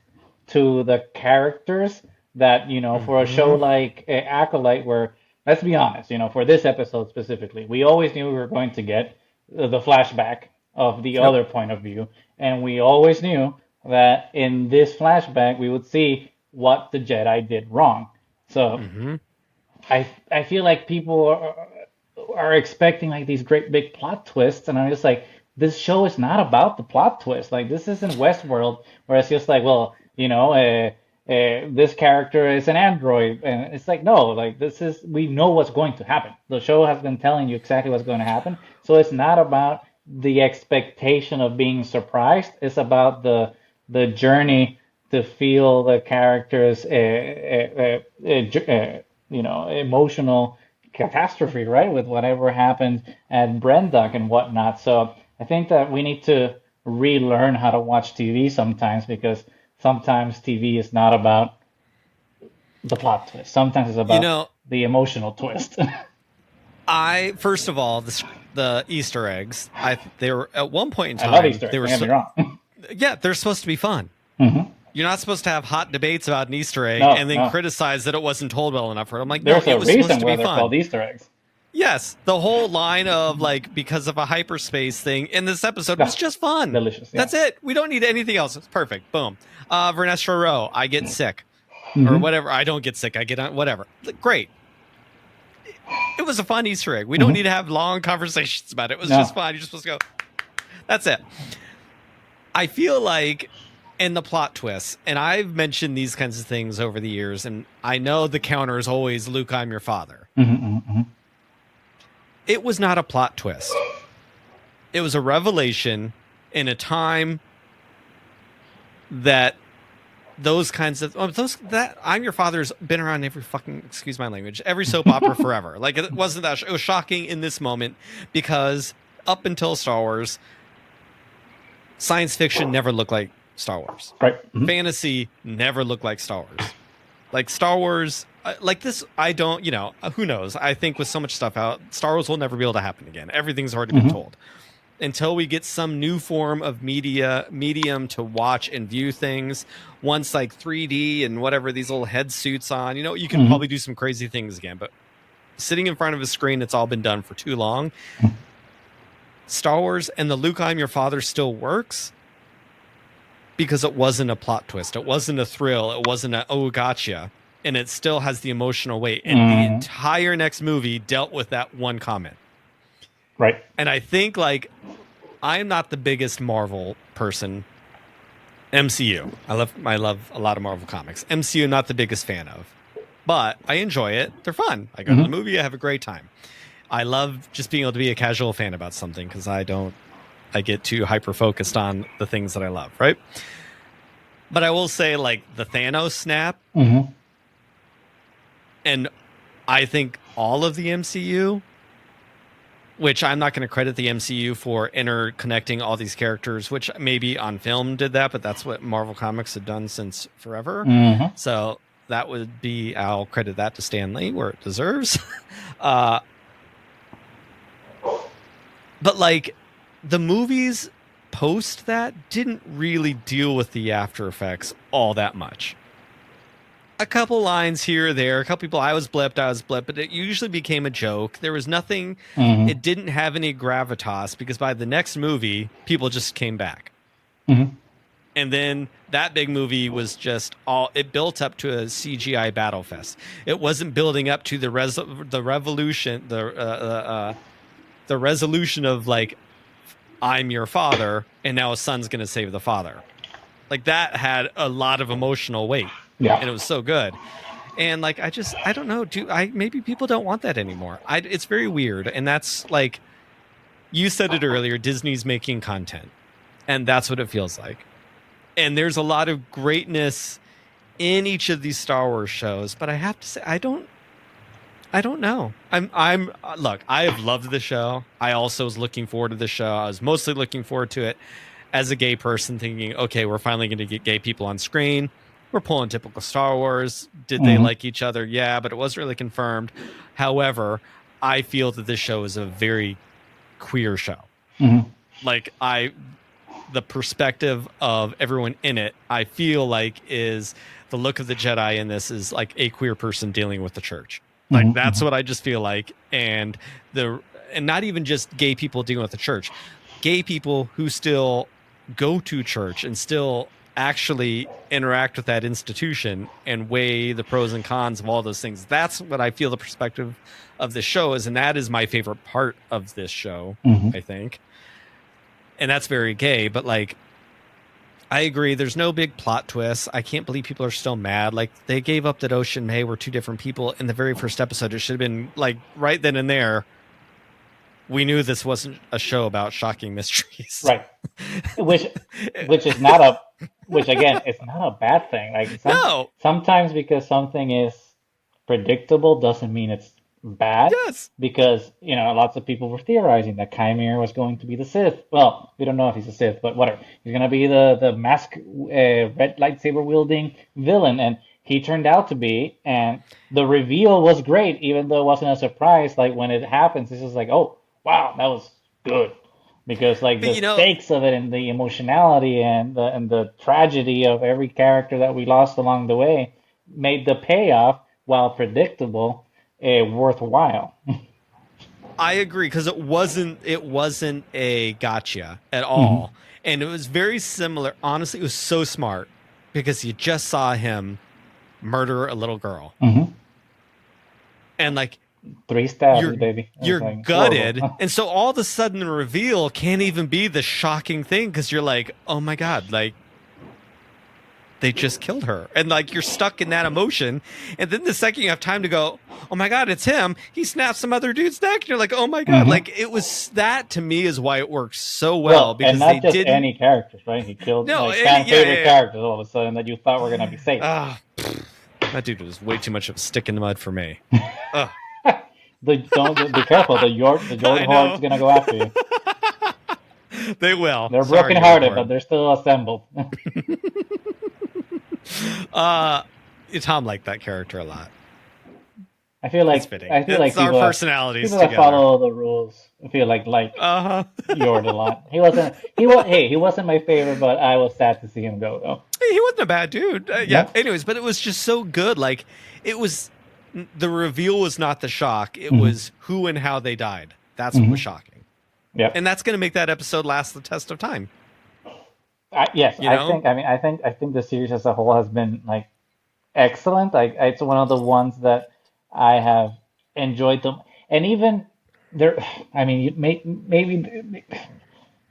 to the characters that, for a show like Acolyte, where, let's be honest, for this episode specifically, we always knew we were going to get the flashback of the other point of view. And we always knew that in this flashback, we would see what the Jedi did wrong. So I feel like people are expecting like these great big plot twists. And I'm just like, this show is not about the plot twist. Like, this isn't Westworld, where it's just like, well, this character is an android, and it's like, no, like, we know what's going to happen. The show has been telling you exactly what's going to happen. So it's not about the expectation of being surprised. It's about the journey to feel the characters, emotional catastrophe, right, with whatever happened at Brendock and whatnot. So I think that we need to relearn how to watch TV sometimes, because sometimes TV is not about the plot twist. Sometimes it's about the emotional twist. First of all, the Easter eggs, they were at one point in time. I love Easter eggs. They were don't get me wrong. Yeah, they're supposed to be fun. You're not supposed to have hot debates about an Easter egg and then criticize that it wasn't told well enough. I'm like, there's it was a supposed reason to why be they're fun. called Easter eggs. Yes, the whole line of like, because of a hyperspace thing in this episode was just fun. Delicious. Yeah. That's it. We don't need anything else. It's perfect. Boom. Vernestra Rowe, I get sick. Or whatever. I don't get sick. I get on whatever. Great. It was a fun Easter egg. We don't need to have long conversations about it. It was just fun. You're just supposed to go. That's it. I feel like and the plot twists. And I've mentioned these kinds of things over the years, and I know the counter is always, Luke, I'm your father. It was not a plot twist. It was a revelation in a time that those kinds of that I'm your father's been around every fucking, excuse my language, every soap opera forever. Like, it wasn't that it was shocking in this moment because up until Star Wars, science fiction never looked like Star Wars. Right. Fantasy never looked like Star Wars. Like Star Wars, like this, I don't, who knows? I think with so much stuff out, Star Wars will never be able to happen again. Everything's already been told. Until we get some new form of medium to watch and view things, once like 3D and whatever, these little head suits on, you can probably do some crazy things again. But sitting in front of a screen, it's all been done for too long. Star Wars and the Luke, I'm your father still works because it wasn't a plot twist. It wasn't a thrill. It wasn't a, oh, gotcha. And it still has the emotional weight. And the entire next movie dealt with that one comment. Right. And I think, like, I'm not the biggest Marvel person. MCU. I love a lot of Marvel comics. MCU, not the biggest fan of. But I enjoy it. They're fun. I go to the movie, I have a great time. I love just being able to be a casual fan about something because I get too hyper-focused on the things that I love, right? But I will say, like, the Thanos snap, and I think all of the MCU, which I'm not going to credit the MCU for interconnecting all these characters, which maybe on film did that, but that's what Marvel Comics had done since forever. So that would be, I'll credit that to Stan Lee where it deserves. But like the movies post that didn't really deal with the after effects all that much. A couple lines here or there, a couple people, I was blipped, but it usually became a joke. There was nothing, it didn't have any gravitas because by the next movie, people just came back. And then that big movie was just it built up to a CGI battle fest. It wasn't building up to the revolution, the resolution of like, I'm your father, and now a son's going to save the father. Like that had a lot of emotional weight. Yeah. And it was so good. And like, I don't know. Maybe people don't want that anymore. It's very weird. And that's like, you said it earlier, Disney's making content and that's what it feels like. And there's a lot of greatness in each of these Star Wars shows, but I have to say, I don't know. Look, I have loved the show. I also was looking forward to the show. I was mostly looking forward to it as a gay person thinking, okay, we're finally going to get gay people on screen. We're pulling typical Star Wars. Did they like each other? Yeah, but it wasn't really confirmed. However, I feel that this show is a very queer show. Like the perspective of everyone in it, I feel like is the look of the Jedi in this is like a queer person dealing with the church. Like that's what I just feel like. And not even just gay people dealing with the church, gay people who still go to church and still actually interact with that institution and weigh the pros and cons of all those things. That's what I feel the perspective of this show is. And that is my favorite part of this show, I think. And that's very gay, but like, I agree. There's no big plot twists. I can't believe people are still mad. Like they gave up that Ocean and May were two different people in the very first episode. It should have been like right then and there. We knew this wasn't a show about shocking mysteries. Right. Which is not which again, it's not a bad thing. Like sometimes because something is predictable doesn't mean it's bad. Yes. Because, lots of people were theorizing that Chimera was going to be the Sith. Well, we don't know if he's a Sith, but whatever. He's going to be the mask, red lightsaber wielding villain. And he turned out to be, and the reveal was great, even though it wasn't a surprise. Like when it happens, it's just like, oh, wow, that was good. Because like the stakes of it and the emotionality and the tragedy of every character that we lost along the way made the payoff, while predictable, worthwhile. I agree, because it wasn't a gotcha at all. And it was very similar. Honestly, it was so smart because you just saw him murder a little girl. And like 3 stabs, baby. You're like, gutted. And so all of a sudden the reveal can't even be the shocking thing because you're like, oh my God, like they just killed her. And like you're stuck in that emotion. And then the second you have time to go, oh my God, it's him. He snapped some other dude's neck. And you're like, oh my God. Like it was that to me is why it works so well, because and not they just didn't. any characters, right? He killed No, like fan favorite yeah. characters all of a sudden that you thought were gonna be safe. That dude was way too much of a stick in the mud for me. Don't be careful. The Jordan Horde's gonna go after you. They will. They're Sorry, brokenhearted, Jordan. but they're still assembled. Tom liked that character a lot. I feel like It's fitting. I feel It's like our people personalities that together. follow the rules feel like Jordan a lot. He wasn't my favorite, but I was sad to see him go though. He wasn't a bad dude. Yeah. No. Anyways, but it was just so good. Like it was, the reveal was not the shock. It was who and how they died. That's what was shocking. Yeah. And that's going to make that episode last the test of time. Yes, You know? I think the series as a whole has been like excellent. Like it's one of the ones that I have enjoyed them, and even there. I mean, maybe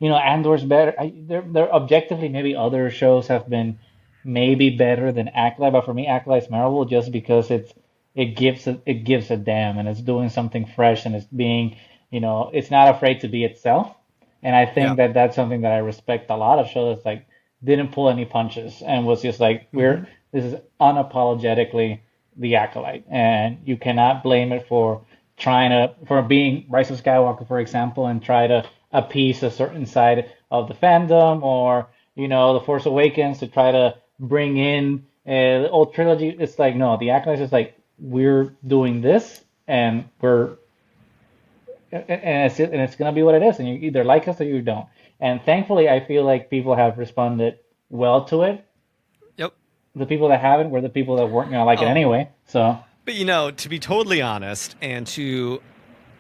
Andor's better. They're objectively maybe other shows have been maybe better than Acolyte, but for me, Acolyte's memorable just because it gives a damn, and it's doing something fresh, and it's being it's not afraid to be itself. And I think that's something that I respect a lot of shows that's like didn't pull any punches and was just like this is unapologetically the Acolyte, and you cannot blame it for being Rise of Skywalker, for example, and try to appease a certain side of the fandom, or the Force Awakens to try to bring in the old trilogy. It's like no, the Acolyte is like we're doing this, and it's gonna be what it is, and you either like us or you don't. And thankfully, I feel like people have responded well to it. Yep. The people that haven't were the people that weren't gonna like it anyway. So. But to be totally honest, and to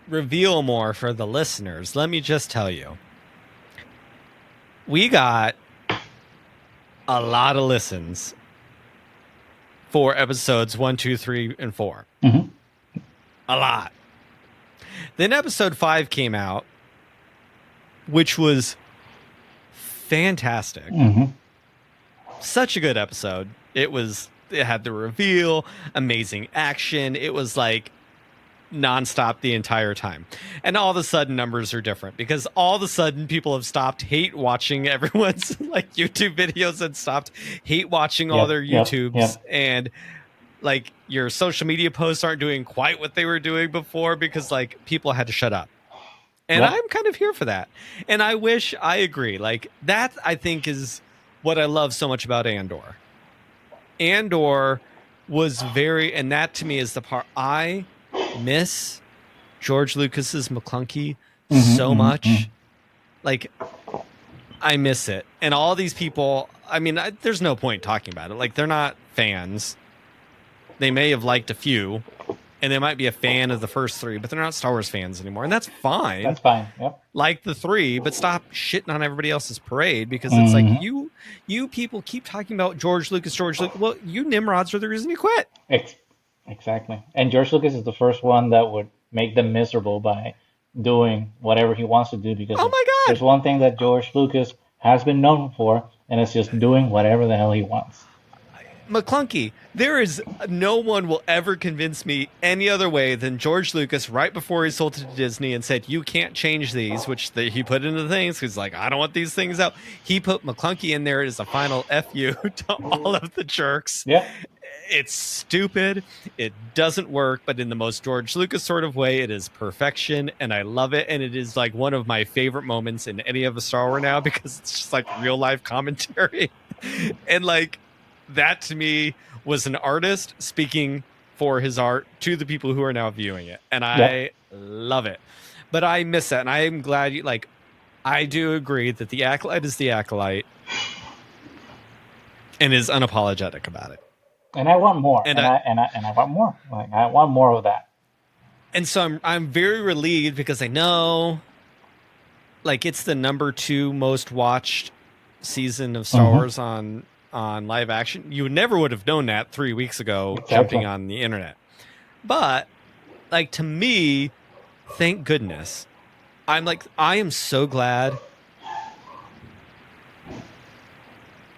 reveal more for the listeners, let me just tell you, we got a lot of listens for episodes 1, 2, 3, and 4. Mm-hmm. A lot. Then episode 5 came out, which was fantastic. Mm-hmm. Such a good episode. It had the reveal, amazing action. It was like nonstop the entire time. And all of a sudden numbers are different because all of a sudden people have stopped hate watching everyone's like YouTube videos and stopped hate watching all their YouTubes. And like your social media posts aren't doing quite what they were doing before because like people had to shut up. And I'm kind of here for that. And I agree. Like that I think is what I love so much about Andor. Andor was and that to me is the part I miss George Lucas's McClunky so much. Like I miss it. And all these people, I mean, there's no point talking about it. Like they're not fans. They may have liked a few, and they might be a fan of the first 3, but they're not Star Wars fans anymore, and that's fine. That's fine. Yep. Like the 3, but stop shitting on everybody else's parade because it's like you people keep talking about George Lucas. Well, you Nimrods are the reason you quit. Exactly. And George Lucas is the first one that would make them miserable by doing whatever he wants to do because oh my God, there's one thing that George Lucas has been known for, and it's just doing whatever the hell he wants. McClunky, there is no one will ever convince me any other way than George Lucas right before he sold it to Disney and said, you can't change these, which he put into the things because like, I don't want these things out. He put McClunky in there as a final FU to all of the jerks. Yeah. It's stupid. It doesn't work, but in the most George Lucas sort of way, it is perfection, and I love it. And it is like one of my favorite moments in any of a Star Wars now because it's just like real life commentary. And like, that to me was an artist speaking for his art to the people who are now viewing it. And I love it. But I miss that. And I am glad I do agree that the Acolyte is the Acolyte and is unapologetic about it. And I want more. And I want more. Like I want more of that. And so I'm very relieved because I know like it's the number 2 most watched season of Star Wars on live action. You never would have known that 3 weeks ago, jumping on the internet. But like to me, thank goodness. I am so glad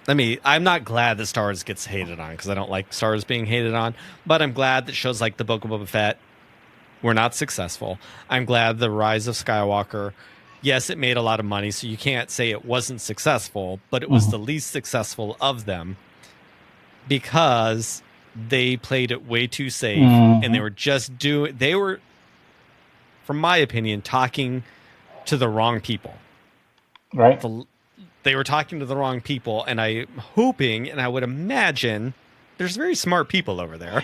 I'm not glad that Star Wars gets hated on because I don't like Star Wars being hated on, but I'm glad that shows like the Book of Boba Fett were not successful. I'm glad the Rise of Skywalker, yes, it made a lot of money, so you can't say it wasn't successful, but it was the least successful of them because they played it way too safe and they were from my opinion, talking to the wrong people. Right. They were talking to the wrong people, and I'm hoping, and I would imagine, there's very smart people over there.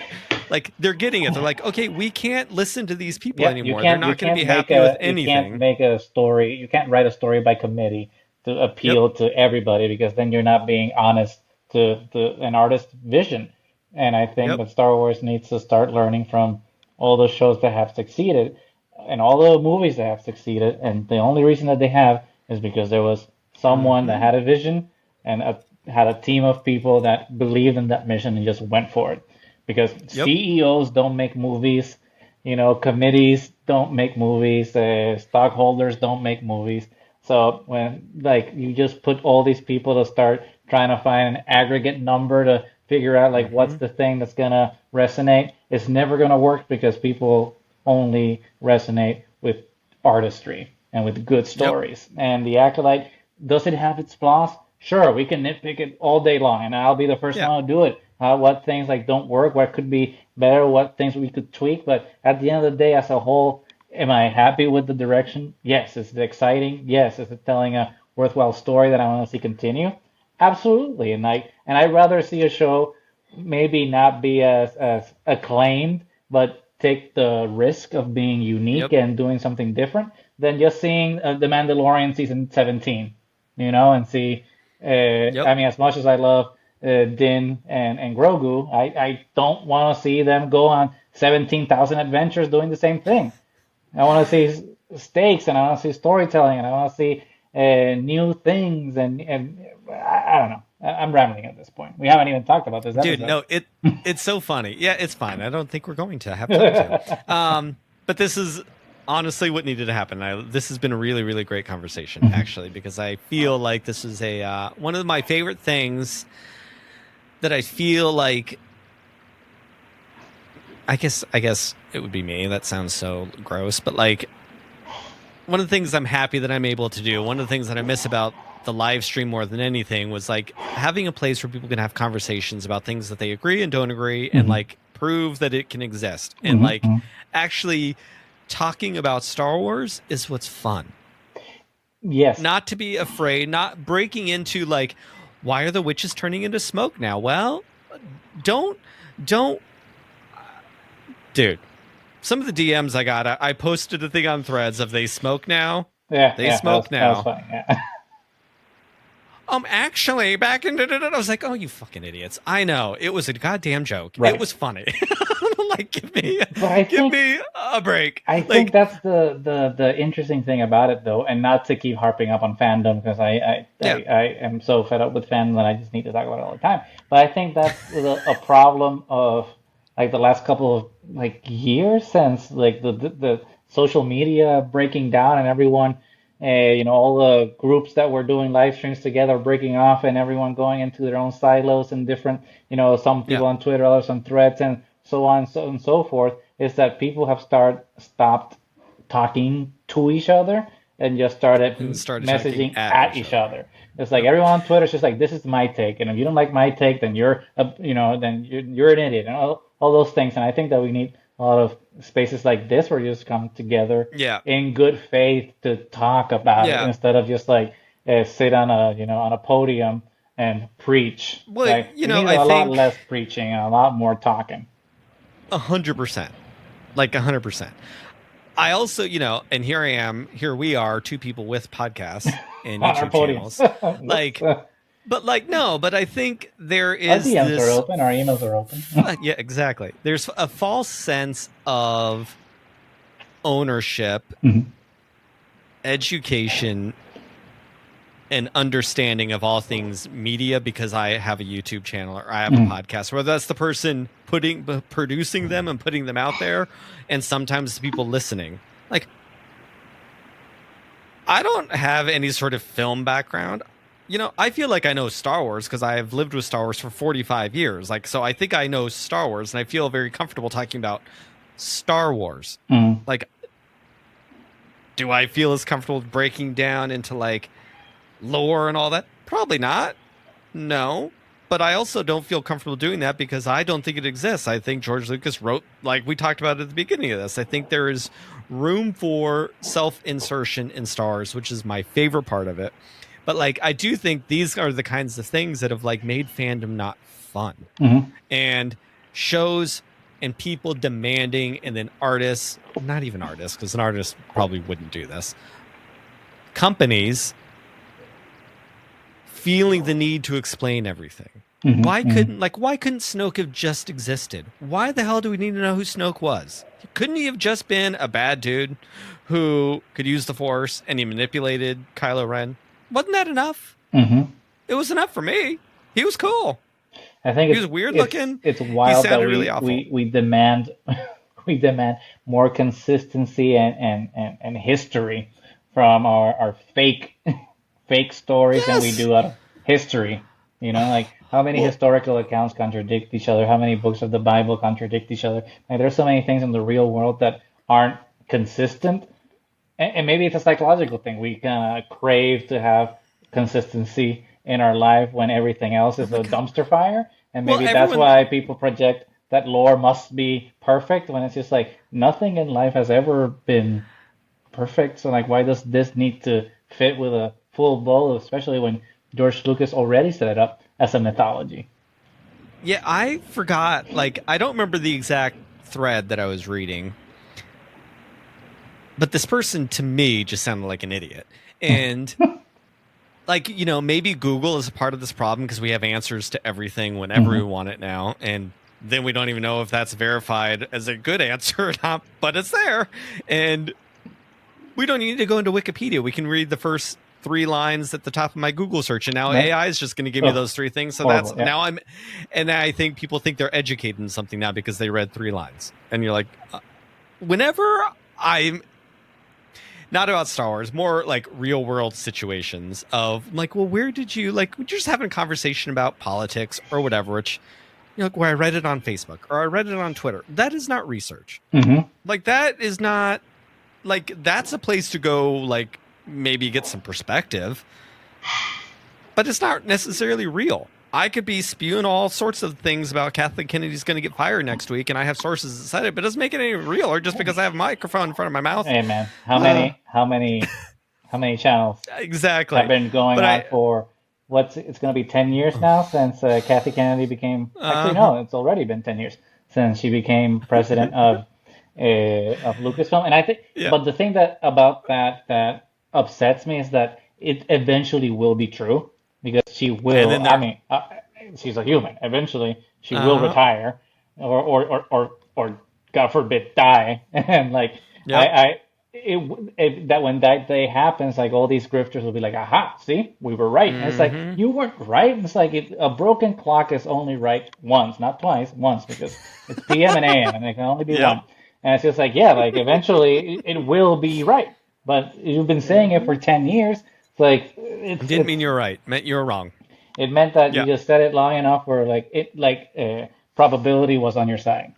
Like, they're getting it. They're like, okay, we can't listen to these people anymore. They're not going to be happy with anything. You can't make a story. You can't write a story by committee to appeal to everybody, because then you're not being honest to an artist's vision. And I think that Star Wars needs to start learning from all the shows that have succeeded and all the movies that have succeeded. And the only reason that they have is because there was someone that had a vision and had a team of people that believed in that mission and just went for it. Because CEOs don't make movies, committees don't make movies, stockholders don't make movies. So when you just put all these people to start trying to find an aggregate number to figure out what's the thing that's gonna resonate, it's never gonna work, because people only resonate with artistry and with good stories. And The Acolyte, does it have its flaws? Sure, we can nitpick it all day long, and I'll be the first one to do it. What things don't work, what could be better, what things we could tweak. But at the end of the day, as a whole, am I happy with the direction? Yes. Is it exciting? Yes. Is it telling a worthwhile story that I want to see continue? Absolutely. And I'd rather see a show maybe not be as acclaimed, but take the risk of being unique and doing something different than just seeing The Mandalorian season 17, and see. I mean, as much as I love Din and Grogu, I don't want to see them go on 17,000 adventures doing the same thing. I want to see stakes, and I want to see storytelling, and I want to see new things, and I don't know. I'm rambling at this point. We haven't even talked about this episode. Dude, no, it's so funny. Yeah, it's fine. I don't think we're going to have time to. But this is honestly what needed to happen. This has been a really, really great conversation, actually, because I feel like this is one of my favorite things that I feel like. I guess it would be me. That sounds so gross, but one of the things I'm happy that I'm able to do, one of the things that I miss about the live stream more than anything, was having a place where people can have conversations about things that they agree and don't agree, and prove that it can exist, and actually talking about Star Wars is what's fun. Yes. Not to be afraid, not breaking into why are the witches turning into smoke now? Well, don't. Dude, some of the DMs I got, I posted a thing on Threads of they smoke now. Yeah, they smoke now. That was funny, yeah. Actually, back in I was like, oh, you fucking idiots! I know it was a goddamn joke. Right. It was funny. Give me a break. I think that's the interesting thing about it, though, and not to keep harping up on fandom, because I am so fed up with fandom that I just need to talk about it all the time. But I think that's a problem of the last couple of years, since the social media breaking down, and everyone. All the groups that were doing live streams together breaking off, and everyone going into their own silos and different, some people on Twitter, others on Threads, and so on and so forth, is that people have stopped talking to each other and just started messaging at each other. It's everyone on Twitter is just this is my take, and if you don't like my take, then you're an idiot, and all those things. And I think that we need a lot of spaces like this where you just come together in good faith to talk about it, instead of just sit on a podium and preach. Well, I think a lot less preaching and a lot more talking. 100%, 100%. I also, and here we are, two people with podcasts and YouTube channels, but I think there is our DMs are open, our emails are open. Yeah, exactly. There's a false sense of ownership, education, and understanding of all things media, because I have a YouTube channel or I have a podcast, whether that's the person producing them and putting them out there, and sometimes the people listening. I don't have any sort of film background. I feel like I know Star Wars because I have lived with Star Wars for 45 years. Like, so I think I know Star Wars, and I feel very comfortable talking about Star Wars. Like, do I feel as comfortable breaking down into like lore and all that? Probably not. No. But I also don't feel comfortable doing that because I don't think it exists. I think George Lucas wrote, like we talked about at the beginning of this, I think there is room for self-insertion in Star Wars, which is my favorite part of it. But like, I do think these are the kinds of things that have like made fandom not fun. And shows and people demanding, and then artists, not even artists, because an artist probably wouldn't do this. Companies feeling the need to explain everything. Why couldn't Snoke have just existed? Why the hell do we need to know who Snoke was? Couldn't he have just been a bad dude who could use the Force and he manipulated Kylo Ren? Wasn't that enough? It was enough for me. He was cool. I think he was weird looking. It's wild that really awful. we demand more consistency and history from our fake stories than we do out of history. Like how many historical accounts contradict each other? How many books of the Bible contradict each other? Like there's so many things in the real world that aren't consistent. And maybe it's a psychological thing. We kind of crave to have consistency in our life when everything else is a dumpster fire. And maybe that's why people project that lore must be perfect when it's just like nothing in life has ever been perfect. So like, why does this need to fit with a full bowl, especially when George Lucas already set it up as a mythology? Yeah, I forgot. Like, I don't remember the exact thread that I was reading. But this person, to me, just sounded like an idiot. And, like, maybe Google is a part of this problem because we have answers to everything whenever we want it now. And then we don't even know if that's verified as a good answer or not, but it's there. And we don't need to go into Wikipedia. We can read the first 3 lines at the top of my Google search, and now AI is just going to give me those 3 things. So horrible, now and I think people think they're educated in something now because they read 3 lines. And you're like, whenever I'm not about Star Wars, more like real world situations of like, well, where did you like, we're just having a conversation about politics or whatever, which, where I read it on Facebook or I read it on Twitter. That is not research. Like that is not like, that's a place to go, like, maybe get some perspective, but it's not necessarily real. I could be spewing all sorts of things about Kathleen Kennedy's going to get fired next week, and I have sources that said it, but it doesn't make it any realer just because I have a microphone in front of my mouth. Hey man, how many channels exactly have been going on for it's going to be 10 years now since Kathy Kennedy became, actually no, it's already been 10 years since she became president of Lucasfilm. And I think, but the thing about that upsets me is that it eventually will be true because she will. She's a human. Eventually, she will retire, or God forbid, die. And like that when that day happens, like all these grifters will be like, "Aha! See, we were right." And it's like you weren't right. And it's like a broken clock is only right once, not twice. Once because it's PM and AM, and it can only be one. And it's just like like eventually it will be right. But you've been saying it for 10 years. It's like it didn't mean you're right. It meant you're wrong. It meant that you just said it long enough where probability was on your side.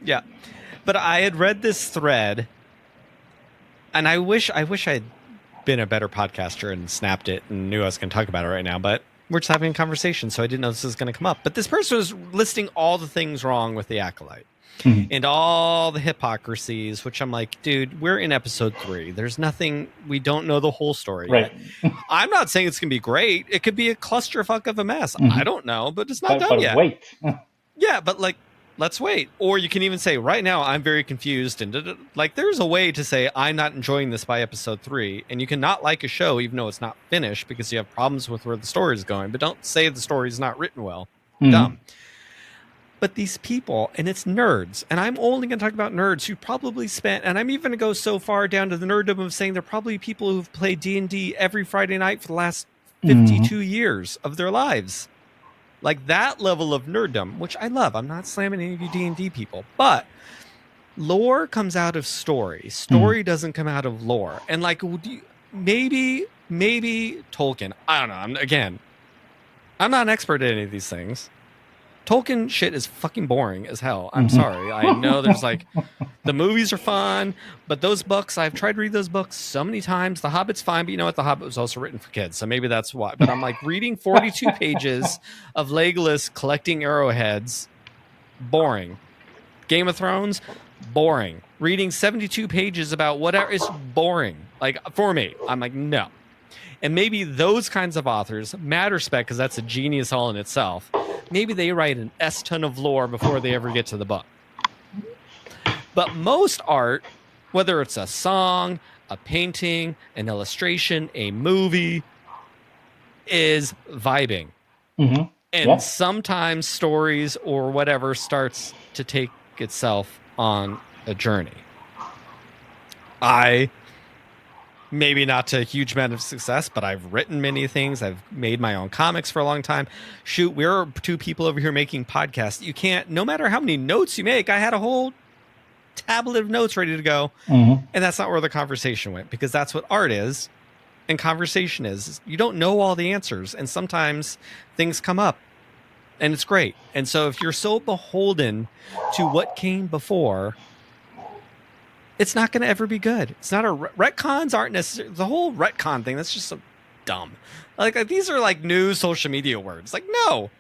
Yeah, but I had read this thread, and I wish I had been a better podcaster and snapped it and knew I was going to talk about it right now. But we're just having a conversation, so I didn't know this was going to come up. But this person was listing all the things wrong with the Acolyte. And all the hypocrisies, which I'm like, dude, we're in episode 3. There's nothing, we don't know the whole story yet. I'm not saying it's going to be great. It could be a clusterfuck of a mess. I don't know, but it's not done yet. Wait. Yeah, but like, let's wait. Or you can even say, right now, I'm very confused. And like, there's a way to say, I'm not enjoying this by episode 3. And you can not like a show, even though it's not finished, because you have problems with where the story is going. But don't say the story is not written well. Dumb. But these people, and it's nerds, and I'm only going to talk about nerds who probably spent, and I'm even going to go so far down to the nerddom of saying they're probably people who've played D&D every Friday night for the last 52 years of their lives. Like that level of nerddom, which I love. I'm not slamming any of you D&D people, but lore comes out of story. Story doesn't come out of lore. And like, maybe maybe Tolkien. I don't know. I'm not an expert at any of these things. Tolkien shit is fucking boring as hell. I'm sorry. I know there's like, the movies are fun, but those books, I've tried to read those books so many times. The Hobbit's fine, but you know what? The Hobbit was also written for kids, so maybe that's why. But I'm like, reading 42 pages of Legolas collecting arrowheads, boring. Game of Thrones, boring. Reading 72 pages about whatever is boring. Like, for me, I'm like, no. And maybe those kinds of authors, mad respect, because that's a genius all in itself, maybe they write an S-ton of lore before they ever get to the book. But most art, whether it's a song, a painting, an illustration, a movie, is vibing. And sometimes stories or whatever starts to take itself on a journey. Maybe not to a huge amount of success, but I've written many things. I've made my own comics for a long time. Shoot, we're two people over here making podcasts. You can't, no matter how many notes you make, I had a whole tablet of notes ready to go. And that's not where the conversation went, because that's what art is and conversation is. You don't know all the answers, and sometimes things come up, and it's great. And so if you're so beholden to what came before, it's not going to ever be good. It's not retcons aren't necessarily the whole retcon thing. That's just so dumb. Like these are like new social media words. Like, no,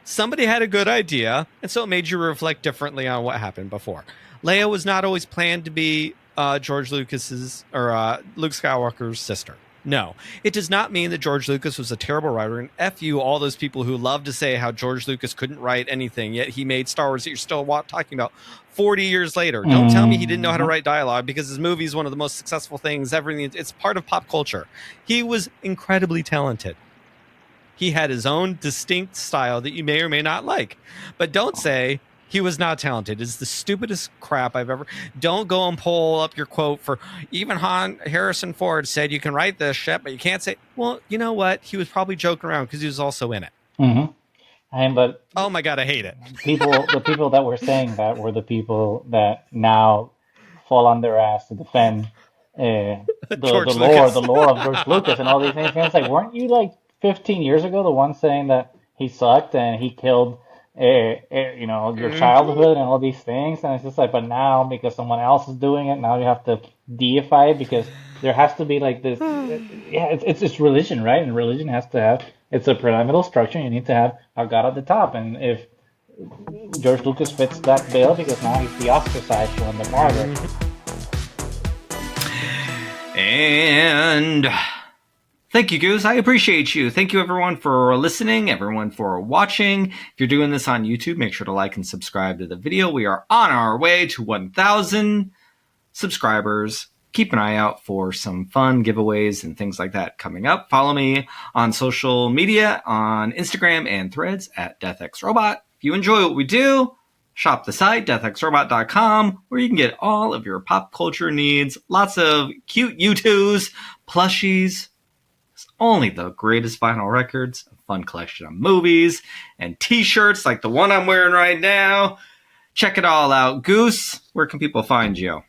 somebody had a good idea, and so it made you reflect differently on what happened before. Leia was not always planned to be George Lucas's or Luke Skywalker's sister. No, it does not mean that George Lucas was a terrible writer. And F you, all those people who love to say how George Lucas couldn't write anything, yet he made Star Wars that you're still talking about 40 years later. Don't tell me he didn't know how to write dialogue, because his movie is one of the most successful things ever. It's part of pop culture. He was incredibly talented. He had his own distinct style that you may or may not like. But don't say he was not talented. It's the stupidest crap I've ever. Don't go and pull up your quote for even Harrison Ford said you can write this shit, but you can't say. Well, you know what? He was probably joking around because he was also in it. But oh my god, I hate it. The people that were saying that were the people that now fall on their ass to defend the lore of George Lucas and all these things. And it's like, weren't you like 15 years ago the one saying that he sucked and he killed your childhood and all these things? And it's just like, but now because someone else is doing it, now you have to deify it, because there has to be like this. It's religion, right? And religion has to have, it's a pyramidal structure. You need to have a god at the top, and if George Lucas fits that bill, because now he's the ostracized one, the martyr. And thank you, Goose. I appreciate you. Thank you, everyone, for listening, everyone for watching. If you're doing this on YouTube, make sure to like and subscribe to the video. We are on our way to 1,000 subscribers. Keep an eye out for some fun giveaways and things like that coming up. Follow me on social media, on Instagram and Threads at DeathXRobot. If you enjoy what we do, shop the site, deathxrobot.com, where you can get all of your pop culture needs. Lots of cute U2s, plushies, only the greatest vinyl records, a fun collection of movies, and t-shirts like the one I'm wearing right now. Check it all out. Goose, where can people find you?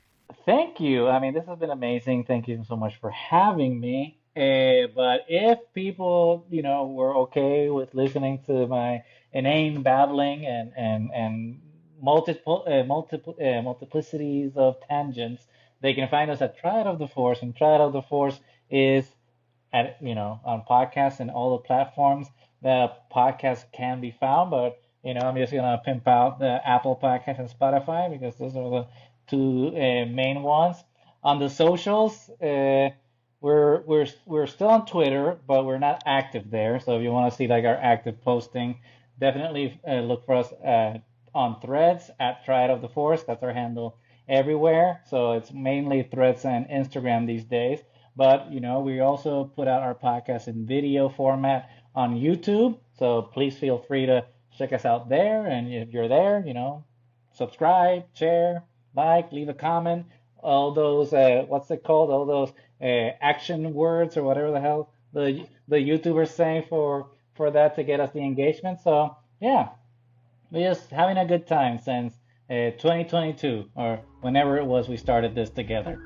Thank you. I mean, this has been amazing. Thank you so much for having me. But if people, were okay with listening to my inane babbling and multiplicities of tangents, they can find us at Triad of the Force, and Triad of the Force is on podcasts and all the platforms that podcasts can be found. But I'm just gonna pimp out the Apple Podcast and Spotify, because those are the two main ones. On the socials, we're still on Twitter, but we're not active there. So if you want to see like our active posting, definitely look for us on Threads at Triad of the Force. That's our handle everywhere. So it's mainly Threads and Instagram these days. But we also put out our podcast in video format on YouTube. So please feel free to check us out there. And if you're there, subscribe, share, like, leave a comment. All those what's it called? All those action words or whatever the hell the YouTubers saying for that to get us the engagement. So yeah, we're just having a good time since 2022 or whenever it was we started this together.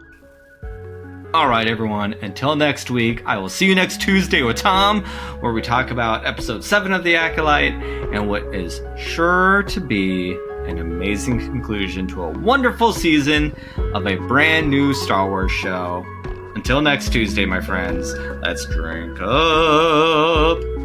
All right, everyone. Until next week, I will see you next Tuesday with Tom, where we talk about episode 7 of The Acolyte and what is sure to be an amazing conclusion to a wonderful season of a brand new Star Wars show. Until next Tuesday, my friends, let's drink up.